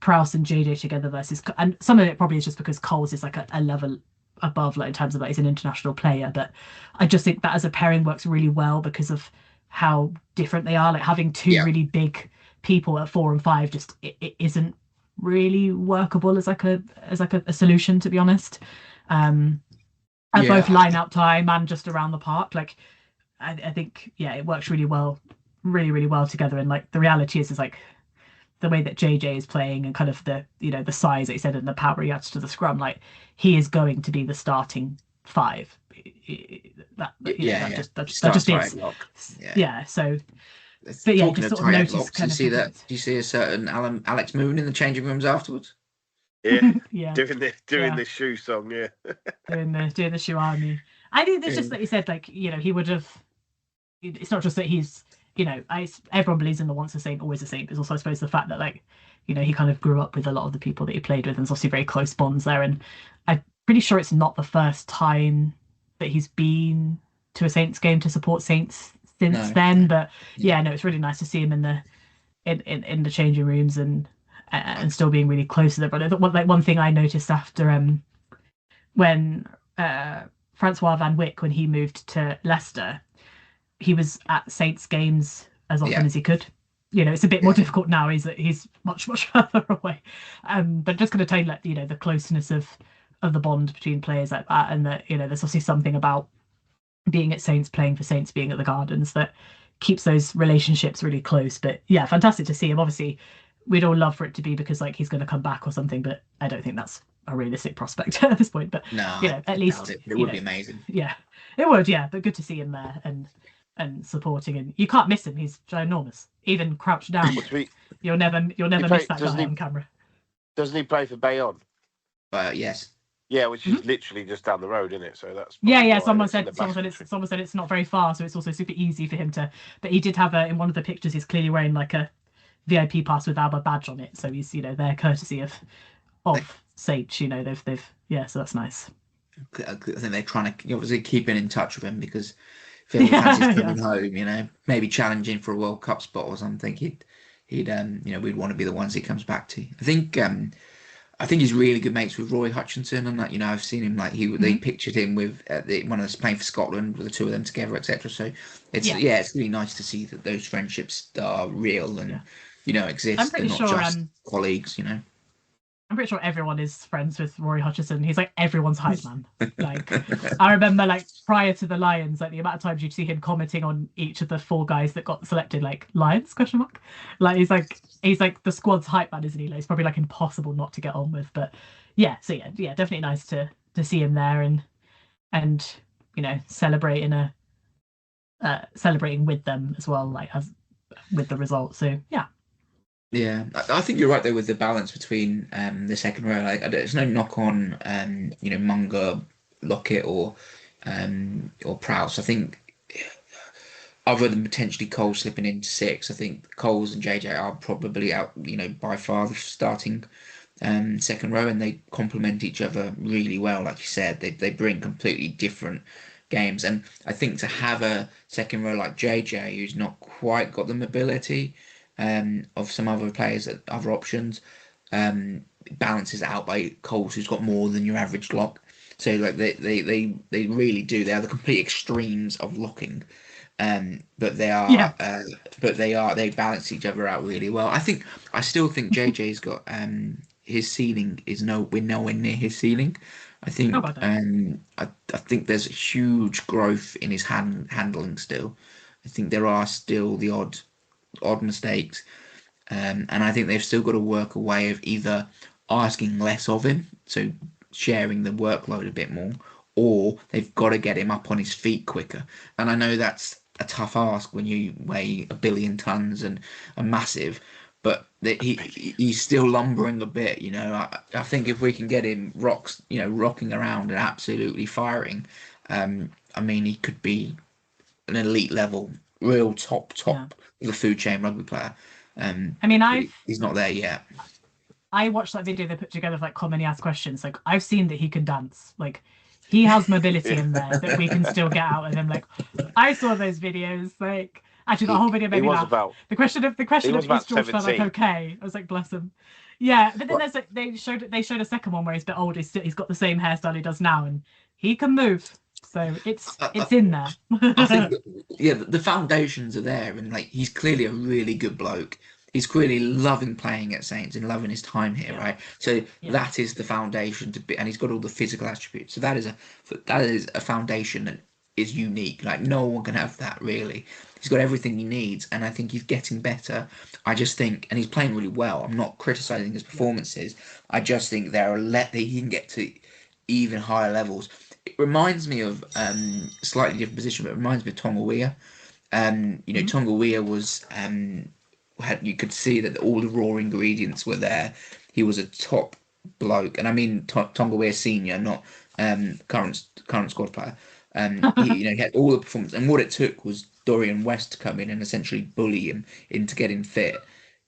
C: Prowse and JJ together versus, and some of it probably is just because Coles is a level above in terms of he's an international player, but I just think that as a pairing works really well because of how different they are. Having two really big people at 4 and 5 just it isn't really workable as a solution, to be honest. At both line out time and just around the park, I think it works really well, really well together. And the reality is the way that JJ is playing and kind of the the size that he said and the power he adds to the scrum, he is going to be the starting 5. That just is. So. But
A: just sort of notice. Do you see a certain Alex Moon in the changing rooms afterwards?
B: Yeah,
C: Yeah,
B: doing
C: yeah.
B: the shoe song. Yeah,
C: doing the shoe army. I think there's just
A: Yeah.
C: like you said, like he would have. It's not just that he's everyone believes in the once a saint, always a saint. It's also I suppose the fact that like he kind of grew up with a lot of the people that he played with, and there's obviously very close bonds there. And I'm pretty sure it's not the first time that he's been to a Saints game to support Saints since
A: No.
C: then. But
A: Yeah.
C: yeah, no, it's really nice to see him in the in the changing rooms and still being really close to their brother. One thing I noticed after when Francois Van Wyck, when he moved to Leicester, he was at Saints games as often
A: Yeah.
C: as he could. It's a bit more difficult now. He's much further away. But just going to tell you, like the closeness of the bond between players like that, and that there's obviously something about being at Saints, playing for Saints, being at the Gardens that keeps those relationships really close. But yeah, fantastic to see him. Obviously, we'd all love for it to be because like he's going to come back or something, but I don't think that's a realistic prospect at this point. But
A: No,
C: at
A: I
C: least
A: doubt it. But it would be amazing.
C: yeah, it would. Yeah, but good to see him there and supporting, and you can't miss him. He's ginormous. Even crouched down, you'll never miss that guy on camera.
B: Doesn't he play for Bayonne?
A: Yes.
B: Yeah, which is literally just down the road, isn't it? So that's
C: yeah. Someone said it's not very far, so it's also super easy for him to. But he did have in one of the pictures, he's clearly wearing like a VIP pass with Alba badge on it, so he's their courtesy of Sage. They've so that's nice.
A: I think they're trying to obviously keeping in touch with him because if he fancies coming home, maybe challenging for a World Cup spot or something, he'd we'd want to be the ones he comes back to. I think he's really good mates with Roy Hutchinson, and that I've seen him like they pictured him with one of us playing for Scotland with the two of them together, etc. So it's really nice to see that those friendships are real and exist.
C: I'm pretty
A: They're not
C: sure
A: just colleagues.
C: I'm pretty sure everyone is friends with Rory Hutchison. He's like everyone's hype man. Like I remember like prior to the Lions, like the amount of times you'd see him commenting on each of the 4 guys that got selected, like Lions ? Like he's like the squad's hype man, isn't he? Like, it's probably like impossible not to get on with. But yeah, so yeah, definitely nice to see him there and celebrating with them as well, like as with the result. So yeah.
A: Yeah, I think you're right though with the balance between the second row. Like, there's no knock on Munger, Lockett, or Prowse. I think other than potentially Cole slipping into 6, I think Coles and JJ are probably out. By far the starting second row, and they complement each other really well. Like you said, they bring completely different games, and I think to have a second row like JJ, who's not quite got the mobility of some other players, other options, balances out by Coles, who's got more than your average lock. So like they really do. They are the complete extremes of locking, but they balance each other out really well. I still think JJ's got his ceiling is we're nowhere near his ceiling. I think I think there's a huge growth in his handling still. I think there are still the odd mistakes, and I think they've still got to work a way of either asking less of him, so sharing the workload a bit more, or they've got to get him up on his feet quicker. And I know that's a tough ask when you weigh 1 billion tons and are massive, but he's still lumbering a bit. I think if we can get him rocking around and absolutely firing, he could be an elite level, real top of the food chain rugby player. He's not there yet.
C: I watched that video they put together of like commonly asked questions. Like I've seen that he can dance. Like he has mobility in there that we can still get out of him. Like I saw those videos. Like actually, the whole video made me laugh. The question of is George felt like okay? I was like, bless him. Yeah, but then there's like they showed a second one where he's a bit older. He's got the same hairstyle he does now, and he can move. So it's in there.
A: I think the foundations are there, and like he's clearly a really good bloke. He's clearly loving playing at Saints and loving his time here, right? So that is the foundation to be, and he's got all the physical attributes. So that is a foundation that is unique. Like no one can have that really. He's got everything he needs, and I think he's getting better. I just think, and he's playing really well. I'm not criticizing his performances. I just think that he can get to even higher levels. It reminds me of slightly different position, but it reminds me of Tonga Weir. Tonga Weir was you could see that all the raw ingredients were there. He was a top bloke, and I mean Tonga Weir senior, not current squad player. He had all the performance, and what it took was Dorian West to come in and essentially bully him into getting fit.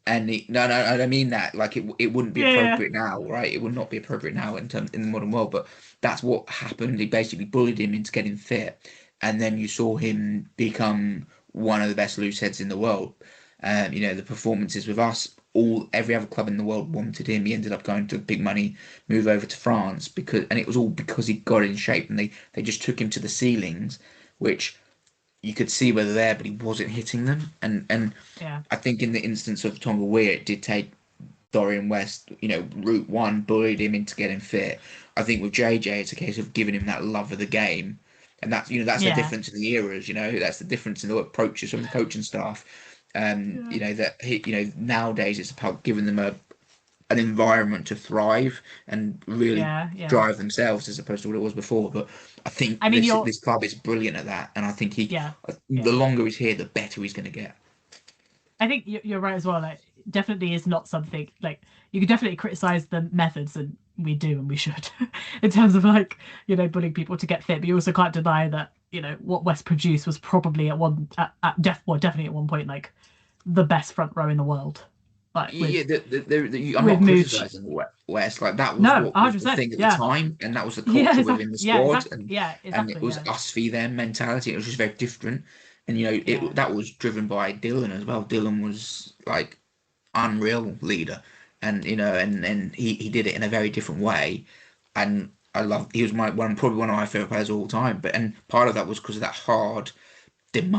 A: And no, I don't mean that. Like it wouldn't be
C: Yeah,
A: appropriate now, right? It would not be appropriate now in the modern world. But that's what happened. He basically bullied him into getting fit, and then you saw him become one of the best loose heads in the world. The performances with us, every other club in the world wanted him. He ended up going to a big money move over to France and it was all because he got in shape, and they just took him to the ceilings, which you could see were there, but he wasn't hitting them. And
C: yeah,
A: I think in the instance of Tonga Weir, it did take Dorian West, route one, bullied him into getting fit. I think with JJ, it's a case of giving him that love of the game. And that's the
C: yeah,
A: difference in the eras, that's the difference in the approaches from the coaching staff.
C: yeah,
A: That nowadays it's about giving them an environment to thrive and really
C: yeah, yeah.
A: drive themselves as opposed to what it was before. But I think
C: I mean,
A: this club is brilliant at that, and I think
C: yeah,
A: the
C: yeah.
A: longer he's here, the better he's going to get.
C: I think you're right as well. Like, definitely is not something like you could definitely criticize the methods, and we do, and we should, in terms of like bullying people to get fit. But you also can't deny that what West produced was probably definitely at one point like the best front row in the world. Like
A: Yeah, I'm
C: with
A: not
C: Mooch.
A: criticizing West. Like that was
C: No,
A: what was the
C: 100%.
A: thing at the
C: Yeah,
A: time, and that was the
C: yeah,
A: culture
C: exactly.
A: within the
C: Yeah,
A: squad,
C: exactly. Yeah,
A: and it
C: exactly.
A: was
C: Yeah,
A: us v them mentality. It was just very different, and
C: yeah,
A: that was driven by Dylan as well. Dylan was like unreal leader, and he did it in a very different way, and he was probably one of my favorite players of all time. And part of that was because of that hard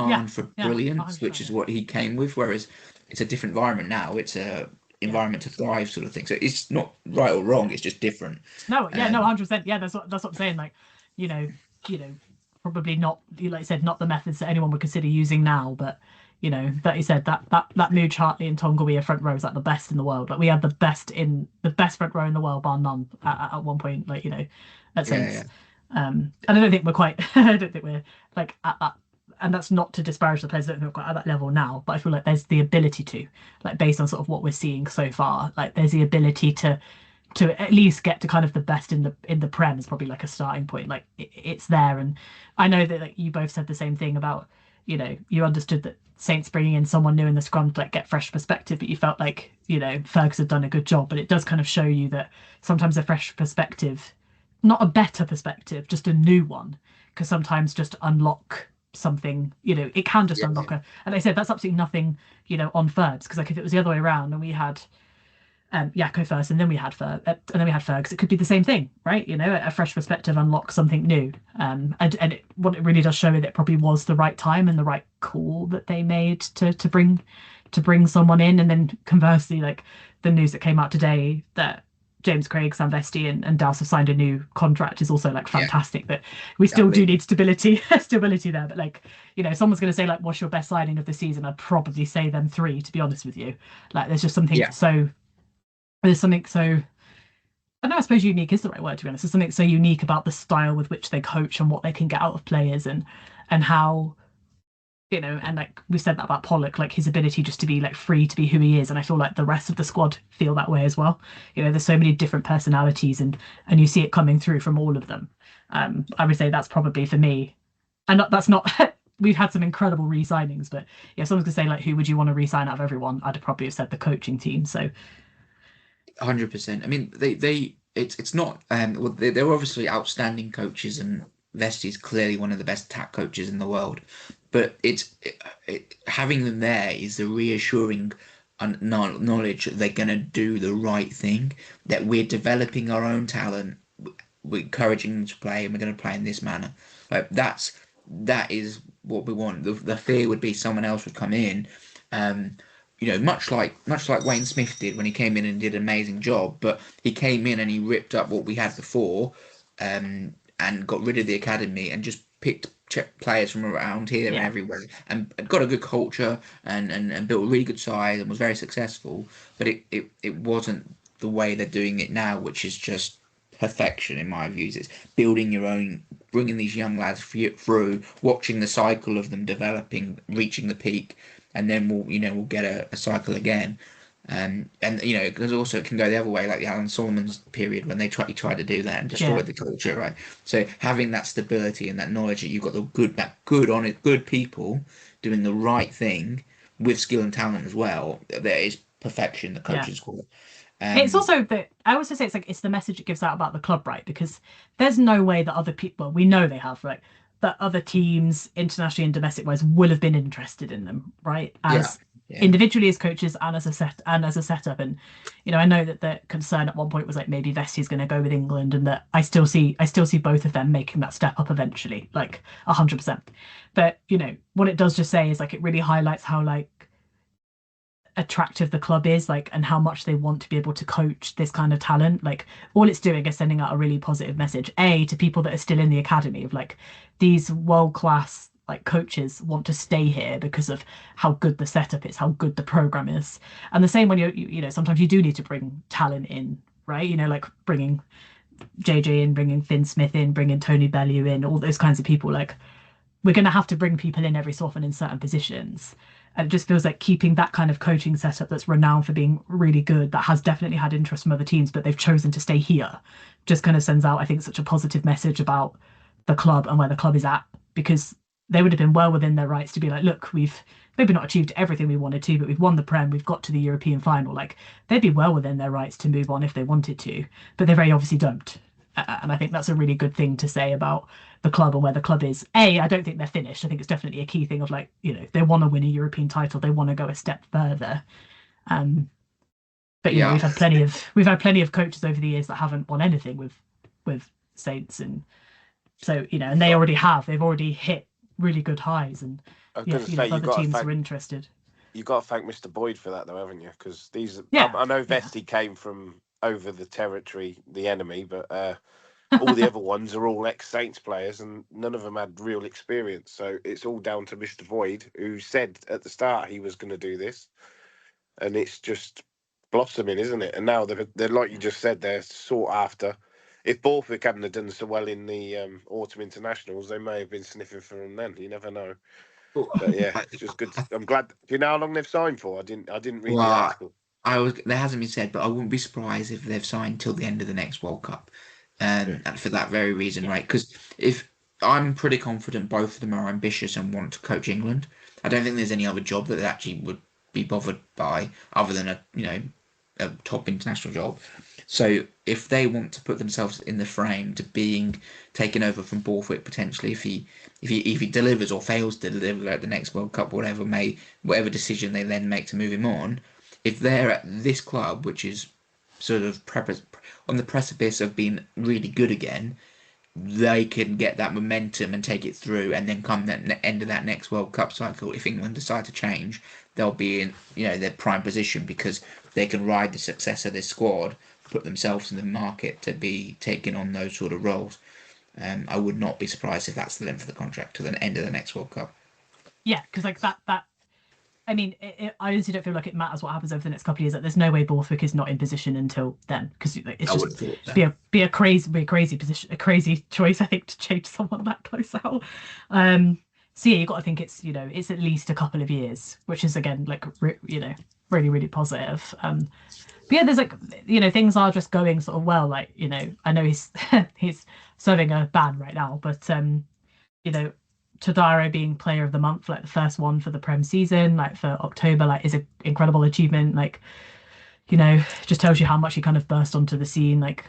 C: yeah,
A: demand for
C: yeah.
A: brilliance, which
C: 100%.
A: is
C: Yeah,
A: what he came with. Whereas it's a different environment now. It's a
C: yeah.
A: environment to thrive sort of thing. So it's not right or wrong.
C: Yeah.
A: It's just different.
C: No, yeah, no,
A: Um,
C: 100%. Yeah, that's what I'm saying. Like, you know, you know, probably not, like I said, not the methods that anyone would consider using now, but that you said that Mooch, Hartley, and Tonga front row is like the best in the world. Like we had the best front row in the world, bar none, at one point. Like at
A: yeah, yeah,
C: Saints, and I don't think we're quite. I don't think we're like at that. And that's not to disparage the players that are quite at that level now, but I feel like there's the ability to, like, based on sort of what we're seeing so far, like there's the ability to at least get to kind of the best in the Prem is probably like a starting point. Like it's there, and I know that like you both said the same thing about you understood that Saints bringing in someone new in the scrum to like get fresh perspective, but you felt like Fergus had done a good job. But it does kind of show you that sometimes a fresh perspective, not a better perspective, just a new one, because sometimes just unlock something. It can just
A: yeah,
C: unlock and I said that's absolutely nothing on Fergs, because like if it was the other way around and we had Yakko first, and then we had Fergus. It could be the same thing, right? A fresh perspective unlocks something new. And what it really does show is that it probably was the right time and the right call that they made to bring someone in. And then conversely, like the news that came out today that James Craig, Sam Vesti, and Douse have signed a new contract is also like
A: yeah.
C: fantastic. But we still do need stability there. But like, if someone's going to say like, what's your best signing of the season? I'd probably say them three, to be honest with you. Like,
A: Yeah.
C: there's something so I don't know, I suppose unique is the right word, to be honest. There's something so unique about the style with which they coach and what they can get out of players, and how and like we said that about Pollock, like his ability just to be like free to be who he is. And I feel like the rest of the squad feel that way as well. There's so many different personalities, and you see it coming through from all of them. I would say that's probably for me, and that's not we've had some incredible re-signings, but if someone's gonna say like who would you want to re-sign out of everyone, I'd probably have said the coaching team. So
A: 100%. I mean, it's not well, they're obviously outstanding coaches, and Vesti's clearly one of the best attack coaches in the world. But having them there is the reassuring knowledge that they're gonna do the right thing. That we're developing our own talent, we're encouraging them to play, and we're gonna play in this manner. Like that is what we want. The fear would be someone else would come in. Um, much like Wayne Smith did when he came in and did an amazing job, but he came in and he ripped up what we had before, and got rid of the academy and just picked players from around here and
C: yeah,
A: everywhere, and got a good culture, and built a really good side and was very successful. But it wasn't the way they're doing it now, which is just perfection in my views. It's building your own, bringing these young lads through, watching the cycle of them developing, reaching the peak, and then we'll get a cycle again. And because also it can go the other way, like the Alan Solomon's period when they tried to do that and destroyed the culture, right? So having that stability and that knowledge that you've got good people doing the right thing with skill and talent as well, there is perfection. The coaches call it.
C: It's also that I also say it's the message it gives out about the club, right? Because there's no way that other people, we know they have, right? That other teams, internationally and domestic wise, will have been interested in them, right? As individually as coaches and as a setup. And I know that the concern at one point was like maybe Vesti's going to go with England, and that I still see both of them making that step up eventually, like 100%. But what it does just say is like it really highlights how like attractive the club is, like, and how much they want to be able to coach this kind of talent. Like all it's doing is sending out a really positive message to people that are still in the academy of like these world-class like coaches want to stay here because of how good the setup is, how good the program is. And the same when sometimes you do need to bring talent in, right? Like bringing JJ in, bringing Finn Smith in, bringing Tony Bellew in, all those kinds of people. Like we're going to have to bring people in every so often in certain positions. And it just feels like keeping that kind of coaching setup that's renowned for being really good, that has definitely had interest from other teams, but they've chosen to stay here, just kind of sends out, I think, such a positive message about the club and where the club is at, because they would have been well within their rights to be like, look, we've maybe not achieved everything we wanted to, but we've won the Prem, we've got to the European final. Like they'd be well within their rights to move on if they wanted to, but they very obviously don't. And I think that's a really good thing to say about the club and where the club is. I don't think they're finished. I think it's definitely a key thing of like, if they want to win a European title, they want to go a step further. But we've had plenty of coaches over the years that haven't won anything with Saints, and so and they've already hit really good highs, and other teams are interested.
B: You've got to thank Mr. Boyd for that, though, haven't you? Because I know Vesti came from over the territory, the enemy, but all the other ones are all ex-Saints players, and none of them had real experience. So it's all down to Mr. Boyd, who said at the start he was going to do this, and it's just blossoming, isn't it? And now they're like you just said, they're sought after. If Borthwick hadn't have done so well in the autumn internationals, they may have been sniffing for them then. You never know. But yeah, it's just good. I'm glad. Do you know how long they've signed for? I didn't read the article.
A: There hasn't been said, but I wouldn't be surprised if they've signed till the end of the next World Cup, and for that very reason, right? Because if I'm pretty confident both of them are ambitious and want to coach England, I don't think there's any other job that they actually would be bothered by other than a top international job. So if they want to put themselves in the frame to being taken over from Borthwick potentially, if he delivers or fails to deliver at the next World Cup, whatever decision they then make to move him on, if they're at this club, which is sort of on the precipice of being really good again, they can get that momentum and take it through, and then come the end of that next World Cup cycle, if England decide to change, they'll be in their prime position because they can ride the success of this squad, put themselves in the market to be taking on those sort of roles. I would not be surprised if that's the length of the contract to the end of the next World Cup.
C: Yeah, because like that. I mean, I honestly don't feel like it matters what happens over the next couple of years. Like, there's no way Borthwick is not in position until then, because it's just be a crazy position, a crazy choice, I think, to change someone that close out. So yeah, you got to think it's it's at least a couple of years, which is again like really really positive. But yeah, there's like things are just going sort of well. Like I know he's he's serving a ban right now, but Todaro being player of the month, like the first one for the Prem season, like for October, like is an incredible achievement. Like, just tells you how much he kind of burst onto the scene. Like,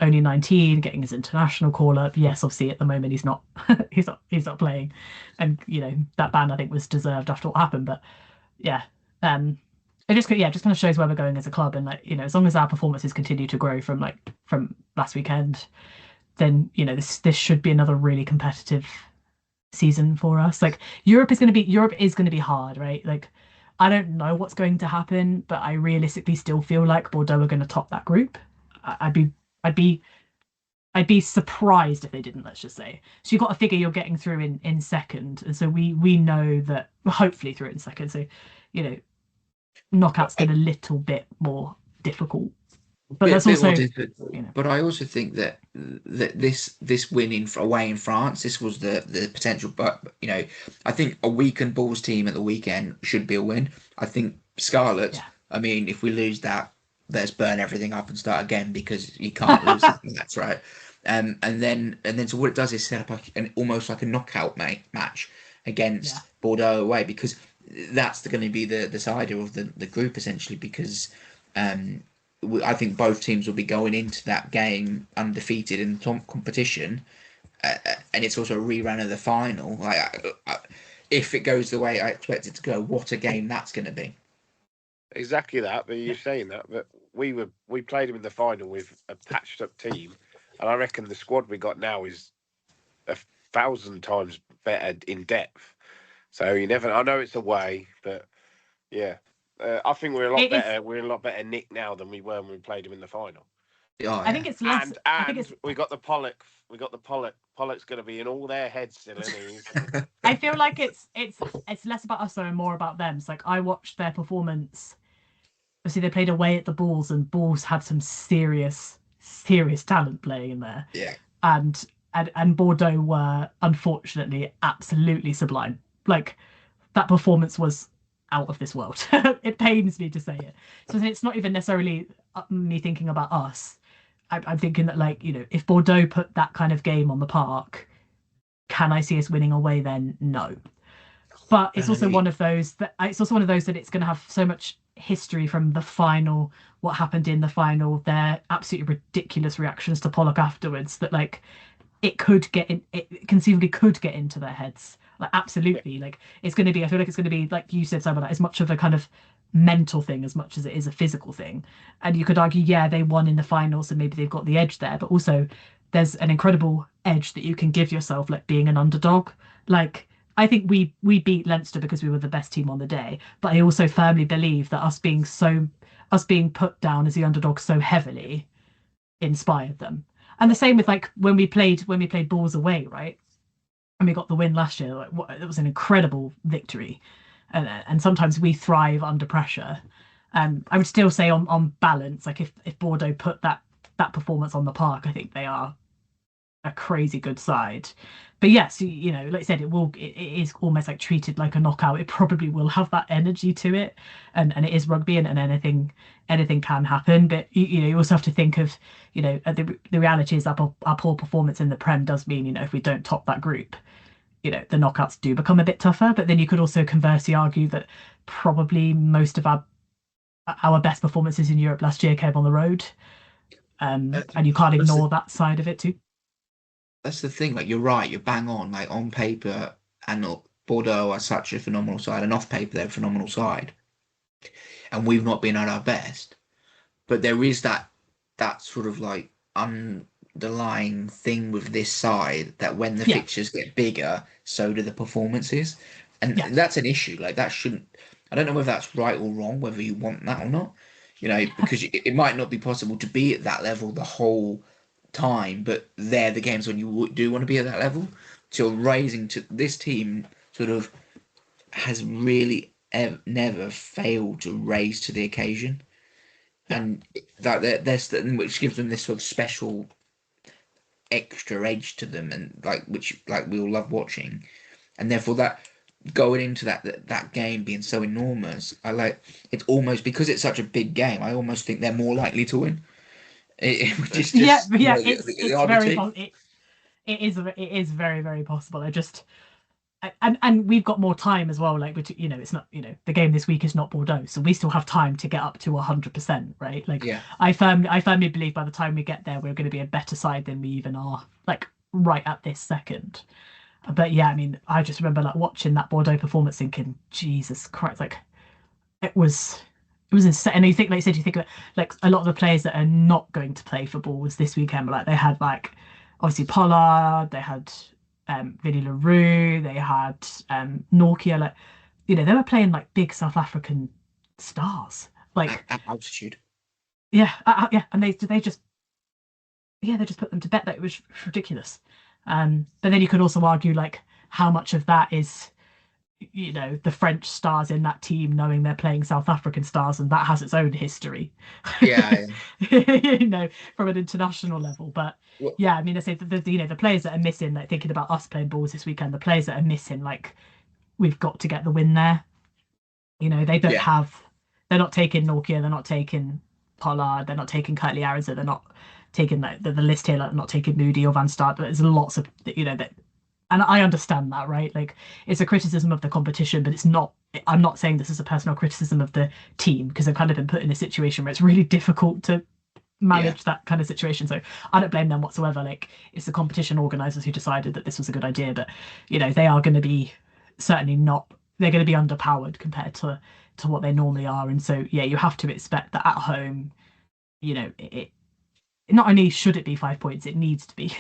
C: only 19, getting his international call up. Yes, obviously at the moment he's not he's not playing, and that ban I think was deserved after what happened. But yeah, it just kind of shows where we're going as a club, and like as long as our performances continue to grow from last weekend, then this should be another really competitive season for us. Like Europe is going to be hard, right? Like I don't know what's going to happen, but I realistically still feel like Bordeaux are going to top that group. I'd be surprised if they didn't, let's just say. So you've got to figure you're getting through in second, and so we know that we're hopefully through it in second. So knockouts get a little bit more difficult. But that's also,
A: but I also think that this win away in France, this was the potential. But I think a weakened Bulls team at the weekend should be a win. I think Scarlets I mean, if we lose that, let's burn everything up and start again because you can't lose that. That's right. And then so what it does is set up almost like a knockout match
C: Yeah.
A: against Bordeaux away, because that's going to be the decider of the group essentially, because um, I think both teams will be going into that game undefeated in the top competition, and it's also a rerun of the final. If it goes the way I expect it to go, what a game that's going to be.
B: Exactly that, but you're saying that, but we played him in the final with a patched up team, and I reckon the squad we got now is 1,000 times better in depth. So you never. I know it's away, but yeah, I think we're a lot better. We're a lot better nick now than we were when we played him in the final.
A: Oh,
C: I think it's less.
B: And we got the Pollock. We got the Pollock. Pollock's going to be in all their heads still, isn't he?
C: I feel like it's less about us though and more about them. It's like I watched their performance. Obviously, they played away at the Bulls, and Bulls had some serious talent playing in there.
A: Yeah.
C: And Bordeaux were unfortunately absolutely sublime. Like that performance was out of this world. It pains me to say it. So it's not even necessarily me thinking about us. I'm thinking that, like, if Bordeaux put that kind of game on the park, can I see us winning away then? No. But it's also one of those that it's going to have so much history from the final, what happened in the final, their absolutely ridiculous reactions to Pollock afterwards, that like it conceivably could get into their heads. Like absolutely. Like I feel like it's going to be, like you said, Simon, like, as much of a kind of mental thing as much as it is a physical thing. And you could argue, yeah, they won in the finals and maybe they've got the edge there, but also there's an incredible edge that you can give yourself, like being an underdog. Like I think we beat Leinster because we were the best team on the day, but I also firmly believe that us being put down as the underdog so heavily inspired them. And the same with like when we played Bulls away, right? And we got the win last year. Like, it was an incredible victory, and sometimes we thrive under pressure. I would still say on balance, like if Bordeaux put that performance on the park, I think they are a crazy good side. But yes, like I said, it is almost like treated like a knockout. It probably will have that energy to it, and it is rugby, and anything can happen. But you also have to think of, the reality is that our poor performance in the Prem does mean, if we don't top that group, the knockouts do become a bit tougher. But then you could also conversely argue that probably most of our best performances in Europe last year came on the road, and you can't ignore that side of it too.
A: That's the thing. Like, you're right. You're bang on. Like, on paper, and Bordeaux are such a phenomenal side, and off paper they're a phenomenal side, and we've not been at our best. But there is that sort of like underlying thing with this side, that when the fixtures get bigger, so do the performances, and that's an issue. Like, that shouldn't. I don't know whether that's right or wrong, whether you want that or not. Because it might not be possible to be at that level the whole time, but they're the games when you do want to be at that level. So raising to this team sort of has really never failed to raise to the occasion, and that there's which gives them this sort of special extra edge to them, and which we all love watching, and therefore that going into that game being so enormous, it's almost, because it's such a big game, I almost think they're more likely to win.
C: It's very, very possible. And we've got more time as well. Like, it's not, the game this week is not Bordeaux, so we still have time to get up to 100%, right? Like, I firmly believe by the time we get there, we're going to be a better side than we even are, like, right at this second. But yeah, I mean, I just remember like watching that Bordeaux performance, thinking, Jesus Christ, like it was insane. And you think, like you said, you think of like a lot of the players that are not going to play for Bulls this weekend, like they had like obviously Pollard, they had Vinny LaRue, they had Norkia, like they were playing like big South African stars, like
A: at altitude.
C: Yeah, and they just put them to bed. That it was ridiculous. But then you could also argue like how much of that is, the French stars in that team knowing they're playing South African stars, and that has its own history.
A: Yeah.
C: From an international level. But yeah, I mean, I say the players that are missing, like thinking about us playing Bulls this weekend, the players that are missing, like we've got to get the win there. They don't have they're not taking Nokia, they're not taking Pollard, they're not taking Curtly Ariza, they're not taking like the list here, like they're not taking Moody or Van Start. There's lots of that, and I understand that, right? Like it's a criticism of the competition, but it's not. I'm not saying this is a personal criticism of the team because they've kind of been put in a situation where it's really difficult to manage that kind of situation. So I don't blame them whatsoever. Like it's the competition organisers who decided that this was a good idea, but they are going to be certainly not. They're going to be underpowered compared to what they normally are, and so yeah, you have to expect that at home. It not only should it be 5 points, it needs to be,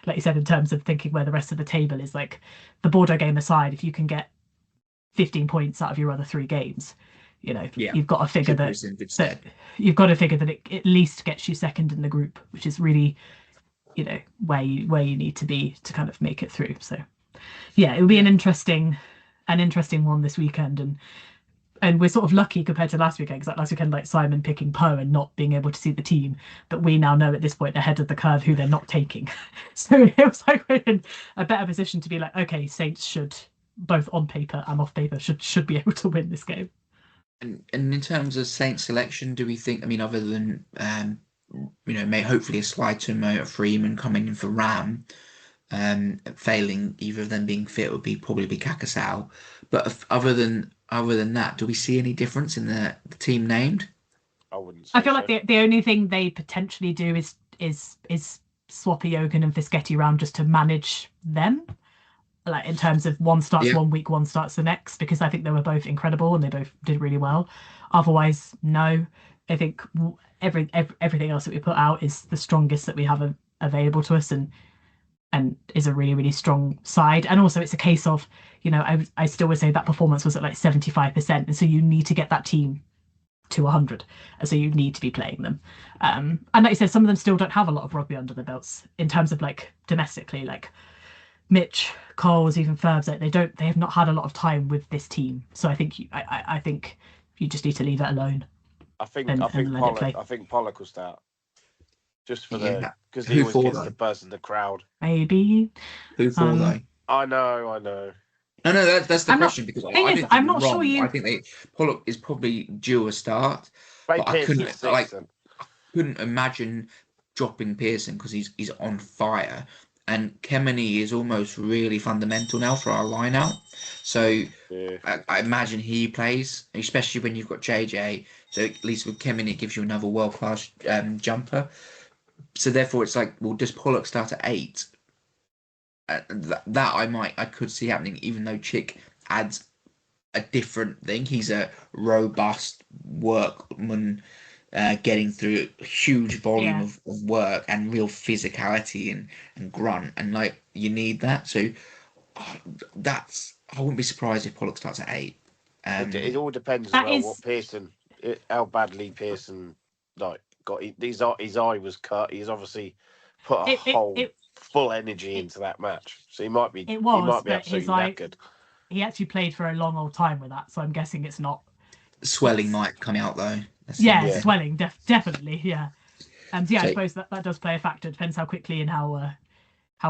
C: like you said, in terms of thinking where the rest of the table is. Like the Bordeaux game aside, if you can get 15 points out of your other 3 games, you've got to figure that you've got to figure that it at least gets you second in the group, which is really, where you need to be to kind of make it through. So yeah, it will be an interesting one this weekend, and we're sort of lucky compared to last weekend, because last weekend, like Simon picking Poe and not being able to see the team, but we now know at this point ahead of the curve who they're not taking. So it was like we're in a better position to be like, okay, Saints should, both on paper and off paper, should be able to win this game.
A: And in terms of Saints selection, do we think? I mean, other than hopefully a slide to Mo Freeman coming in for Ram, failing either of them being fit would probably be Kakasau. But other than that, do we see any difference in the team named?
B: I wouldn't say
C: I feel like the only thing they potentially do is swap Iogan and Fischetti around just to manage them, like in terms of one starts 1 week, one starts the next, because I think they were both incredible and they both did really well. Otherwise, no. I think everything else that we put out is the strongest that we have available to us, and is a really, really strong side. And also it's a case of, I still would say that performance was at like 75%. And so you need to get that team to 100. And so you need to be playing them. And like you said, some of them still don't have a lot of rugby under their belts in terms of like domestically, like Mitch, Coles, even Ferbs, they have not had a lot of time with this team. So I think I think you just need to leave it alone.
B: I think Pollock will start. Just for because he always gets the buzz in the crowd.
C: Maybe.
A: Who for though?
B: I know.
A: No, that's the question, because I'm not sure I think Pollock is probably due a start, but I couldn't imagine dropping Pearson because he's on fire, and Kemeny is almost really fundamental now for our line out. So I imagine he plays, especially when you've got JJ. So at least with Kemeny, it gives you another world class jumper. So therefore, it's like, well, does Pollock start at 8? That I could see happening, even though Chick adds a different thing. He's a robust workman, getting through a huge volume of work and real physicality and grunt, and like you need that. So I wouldn't be surprised if Pollock starts at 8.
B: It all depends on what Pearson, how badly Pearson got. His eye was cut. He's obviously put full energy into that match, so he might be absolutely knackered.
C: He actually played for a long old time with that, so I'm guessing it's not.
A: Swelling might come out though.
C: Swelling, definitely, yeah. And I suppose that does play a factor. Depends how quickly and how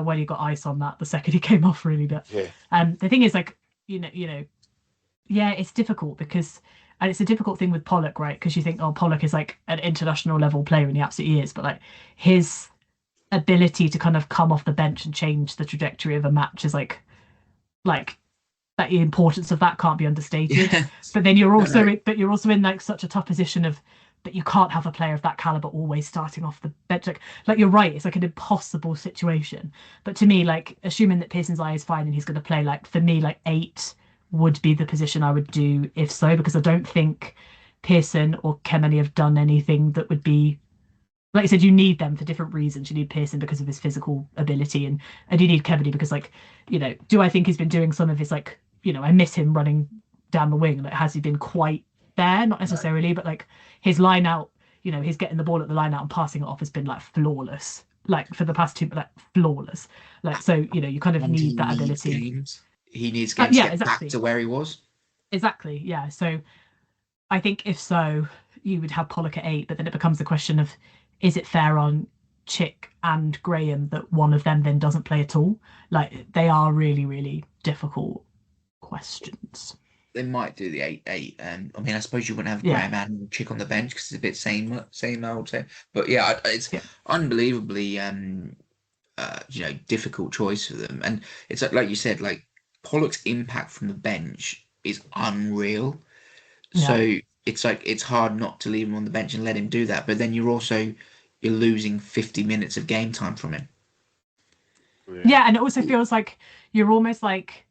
C: well you got ice on that the second he came off, really. But the thing is, like, it's difficult because. And it's a difficult thing with Pollock, right? Because you think, oh, Pollock is like an international level player, and he absolutely is. But like his ability to kind of come off the bench and change the trajectory of a match is like that. The importance of that can't be understated. Yes. But then you're also in like such a tough position of that you can't have a player of that caliber always starting off the bench. Like you're right, it's like an impossible situation. But to me, like assuming that Pearson's eye is fine and he's going to play, like for me, like 8 would be the position I would do if so, because I don't think Pearson or Kemeny have done anything that would be, like you said, you need them for different reasons. You need Pearson because of his physical ability, and you need Kemeny because, like, do I think he's been doing some of his, like, I miss him running down the wing. Like, has he been quite there? Not necessarily, but like his line out, he's getting the ball at the line out and passing it off has been like flawless. Like for the past 2, like flawless. Like, so, you kind of need that ability.
A: He needs to get back to where he was.
C: Exactly, yeah. So I think if so, you would have Pollock at 8, but then it becomes the question of, is it fair on Chick and Graham that one of them then doesn't play at all? Like, they are really, really difficult questions.
A: They might do the 8-8. I mean, I suppose you wouldn't have
C: Yeah.
A: Graham and Chick on the bench because it's a bit same old. Same. But yeah, it's
C: Yeah.
A: unbelievably difficult choice for them. And it's like you said, like Pollock's impact from the bench is unreal.
C: Yeah.
A: So it's like it's hard not to leave him on the bench and let him do that. But then you're losing 50 minutes of game time from him.
C: Yeah, and it also feels like you're almost like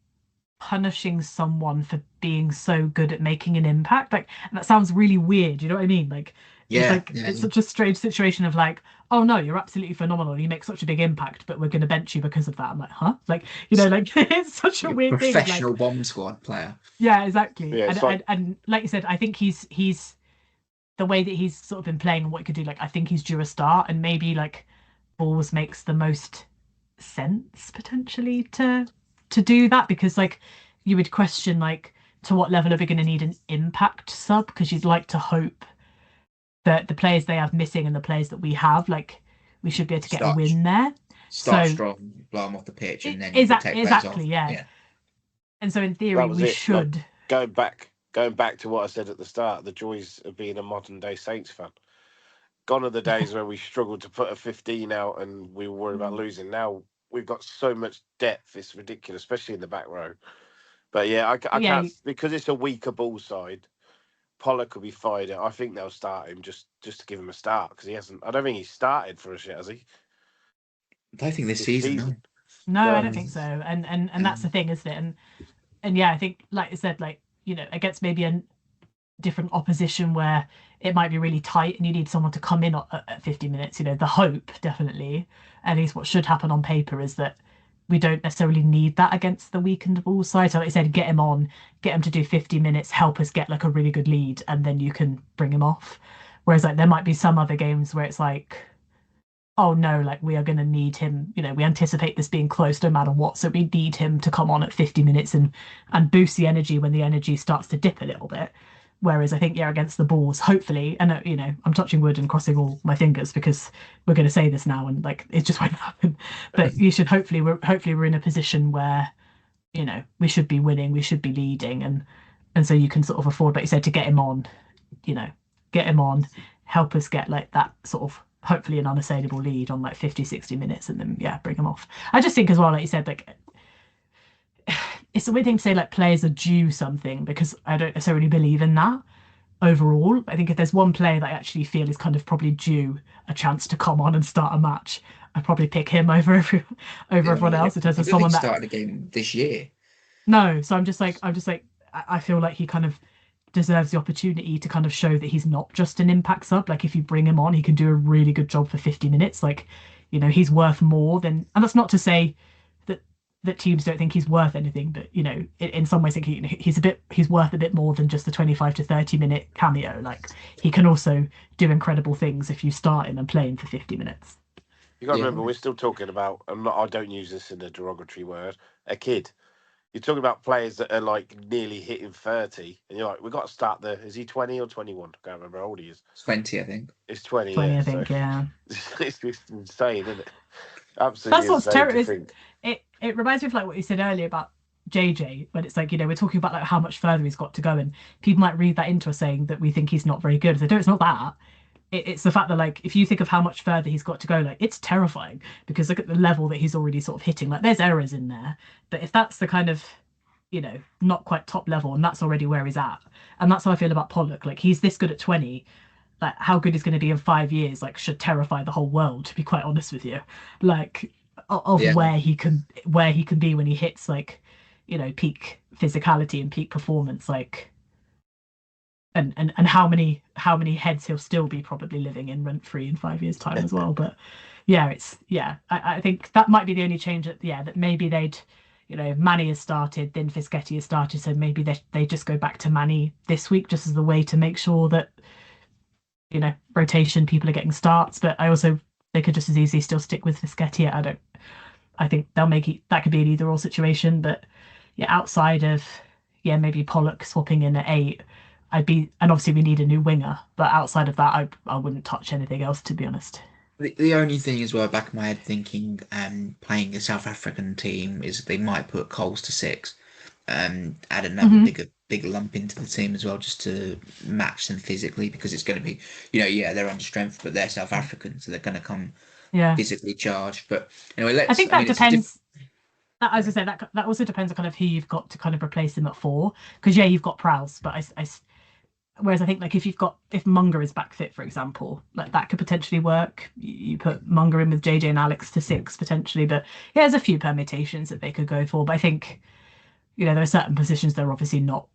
C: punishing someone for being so good at making an impact. Like that sounds really weird, you know what I mean? Like
A: Yeah,
C: it's such a strange situation of like, oh no, you're absolutely phenomenal. You make such a big impact, but we're gonna bench you because of that. I'm like, huh? Like, like it's such a weird thing. Like,
A: professional bomb squad player.
C: yeah, exactly.
B: Yeah,
C: And like you said, I think he's the way that he's sort of been playing and what he could do, like I think he's due a start, and maybe like Balls makes the most sense potentially to do that, because like you would question like to what level are we going to need an impact sub, because you'd like to hope that the players they have missing and the players that we have, like we should be able to get a win there.
A: Start
C: So
A: strong, blow them off the pitch, and then
C: exactly, yeah.
A: Yeah.
C: And so in theory
B: that was
C: we
B: it.
C: should
B: Like, going back to what I said at the start, the joys of being a modern day Saints fan. Gone are the days where we struggled to put a 15 out and we were worried about losing. Now we've got so much depth, it's ridiculous, especially in the back row. But yeah, I can't, because it's a weaker ball side. Pollock could be fired. I think they'll start him just to give him a start, because he hasn't. I don't think he's started for us yet, has he?
A: I don't think this season.
C: No, I don't think so. And that's the thing, isn't it? And yeah, I think like I said, like against maybe a different opposition where it might be really tight and you need someone to come in at 50 minutes. The hope, definitely, at least what should happen on paper, is that we don't necessarily need that against the weakened ball side. So like I said, get him on, get him to do 50 minutes, help us get like a really good lead, and then you can bring him off. Whereas like there might be some other games where it's like, oh no, like we are going to need him. We anticipate this being close no matter what, so we need him to come on at 50 minutes and boost the energy when the energy starts to dip a little bit. Whereas I think, yeah, against the Bulls, hopefully, and I'm touching wood and crossing all my fingers because we're going to say this now and like it just won't happen. But you should hopefully we're in a position where we should be winning, we should be leading, and so you can sort of afford, like you said, to get him on, help us get like that sort of hopefully an unassailable lead on like 50, 60 minutes, and then bring him off. I just think as well, like you said, like it's a weird thing to say like players are due something, because I don't necessarily believe in that overall. I think if there's one player that I actually feel is kind of probably due a chance to come on and start a match, I'd probably pick him over everyone else in terms of someone that
A: started a game this year.
C: No, so I'm just like I feel like he kind of deserves the opportunity to kind of show that he's not just an impact sub. Like if you bring him on, he can do a really good job for 50 minutes. Like, he's worth more than, and that's not to say that teams don't think he's worth anything, but in some ways, I think he's worth a bit more than just the 25 to 30 minute cameo. Like he can also do incredible things if you start him and play him for 50 minutes.
B: You got to remember, we're still talking about. I don't use this in a derogatory word. A kid. You're talking about players that are like nearly hitting 30, and you're like, we've got to start there. Is he 20 or 21? I can't remember how old he is.
A: 20, I think.
B: It's 20.
C: 20, yeah, I think, yeah.
B: It's insane, isn't it? Absolutely.
C: That's what's terrible. It reminds me of like what you said earlier about JJ, when it's like, we're talking about like how much further he's got to go, and people might read that into us saying that we think he's not very good. So no, it's not that. It's the fact that like if you think of how much further he's got to go, like it's terrifying, because look at the level that he's already sort of hitting. Like there's errors in there, but if that's the kind of not quite top level, and that's already where he's at, and that's how I feel about Pollock. Like he's this good at 20, like how good he's going to be in 5 years like should terrify the whole world, to be quite honest with you. Like of where he can be when he hits like peak physicality and peak performance, like and how many heads he'll still be probably living in rent free in 5 years time as well. But I think that might be the only change that maybe they'd Manny has started, then Fischetti has started, so maybe they just go back to Manny this week just as a way to make sure that rotation, people are getting starts. But they could just as easily still stick with Fischetti. I think they'll make it, that could be an either or situation. But outside of maybe Pollock swapping in at 8, and obviously we need a new winger, but outside of that I wouldn't touch anything else, to be honest.
A: The only thing as well, back of my head thinking playing a South African team, is they might put Coles to 6. add another bigger lump into the team as well, just to match them physically, because it's going to be, they're under strength, but they're South African, so they're going to come physically charged. But anyway,
C: I think that depends. That, as I said, that also depends on kind of who you've got to kind of replace him at 4. Because you've got Prowse, but whereas I think like if Munger is back fit, for example, like that could potentially work. You put Munger in with JJ and Alex to 6 potentially, but there's a few permutations that they could go for. But I think there are certain positions they're obviously not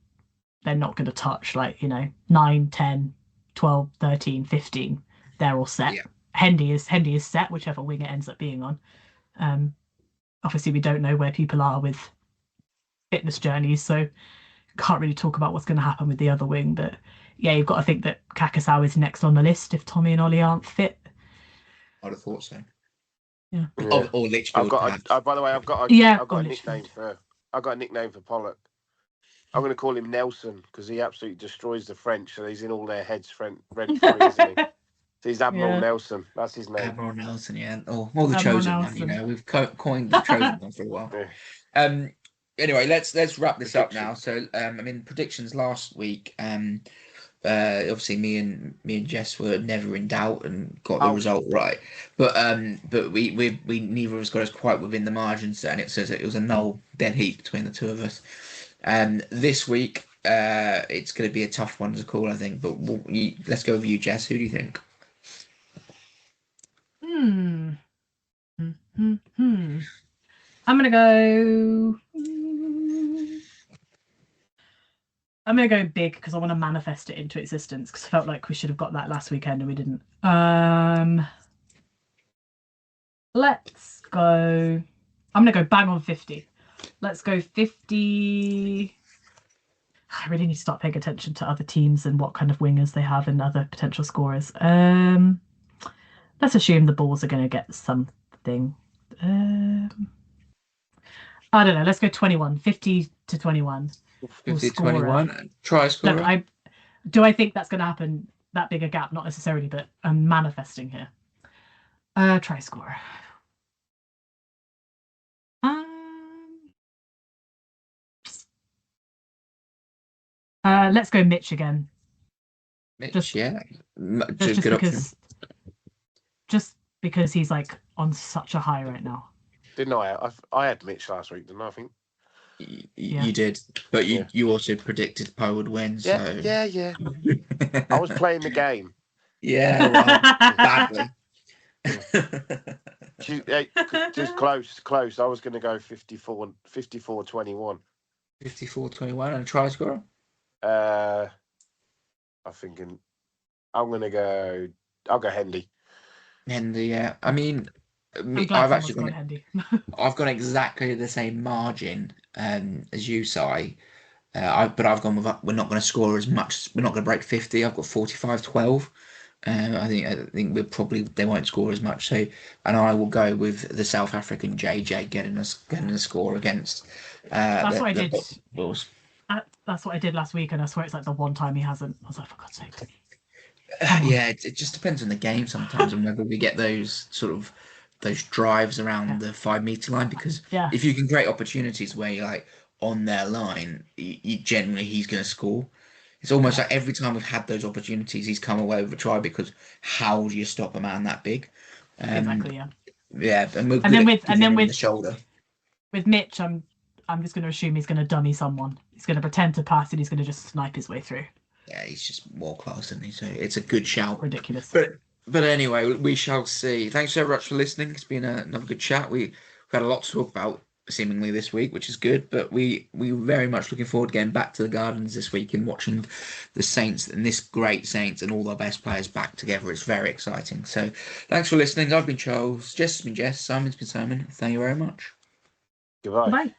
C: going to touch, like 9, 10, 12, 13, 15. They're all set. Hendy is set, whichever wing it ends up being on. Obviously we don't know where people are with fitness journeys, so can't really talk about what's going to happen with the other wing. But you've got to think that Kakasau is next on the list if Tommy and Ollie aren't fit.
A: I'd have thought so.
C: Yeah.
A: Or Litchfield.
B: By the way, I've got a nickname for Pollock. I'm going to call him Nelson, because he absolutely destroys the French, so he's in all their heads rent-free, isn't he? So he's Admiral Nelson. That's his name.
A: Admiral Nelson, yeah. Or the Chosen One, we've coined the Chosen One for a while. Yeah. Anyway, let's wrap this up now. So, predictions last week. Obviously, me and Jess were never in doubt and got the result right. But we neither of us got us quite within the margins, and it says it was a null dead heat between the two of us. This week, it's going to be a tough one to call, I think. But let's go with you, Jess. Who do you think?
C: I'm gonna go big, because I want to manifest it into existence, because I felt like we should have got that last weekend and we didn't. Let's go. I'm gonna go bang on 50. Let's go 50. I really need to start paying attention to other teams and what kind of wingers they have and other potential scorers. Let's assume the Bulls are going to get something. I don't know. Let's go 21. 50 to 21.
A: 50 to 21. Try scorer.
C: Look, do I think that's going to happen? That big a gap? Not necessarily, but I'm manifesting here. Try scorer. Let's go Mitch again.
A: Mitch,
C: just
A: good option.
C: Just because he's like on such a high right now.
B: Didn't I? I had Mitch last week, didn't I? I think.
A: You did, but you also predicted Poe would win. So
B: Yeah. I was playing the game.
A: Yeah, well, badly.
B: Just close. I was going to go 54-21.
A: 54-21 and try scorer.
B: I'm thinking. I'll go Hendy.
A: Hendy, yeah. I've actually gone Hendy. I've gone exactly the same margin as you, Si. But I've gone with we're not going to score as much. We're not going to break 50. I've got 45-12. I think they won't score as much. So, and I will go with the South African JJ getting a score against.
C: That's what I did.
A: Bulls.
C: That's what I did last week, and I swear it's like the one time he hasn't. I was like, for God's sake.
A: Yeah, it just depends on the game sometimes, and whether we get those drives around the 5 meter line. Because if you can create opportunities where you're like on their line, you generally he's going to score. It's almost like every time we've had those opportunities, he's come away with a try, because how do you stop a man that big?
C: Exactly. Yeah.
A: Yeah, and
C: then with
A: the shoulder.
C: With Mitch, I'm just going to assume he's going to dummy someone. He's going to pretend to pass and he's going to just snipe his way through.
A: Yeah, he's just more class than he. So it's a good shout.
C: Ridiculous.
A: But anyway, we shall see. Thanks so much for listening. It's been another good chat. We've had a lot to talk about seemingly this week, which is good. But we very much looking forward to getting back to the Gardens this week and watching the Saints and this great Saints and all our best players back together. It's very exciting. So thanks for listening. I've been Charles. Jess has been Jess. Simon's been Simon. Thank you very much.
B: Goodbye.
C: Bye.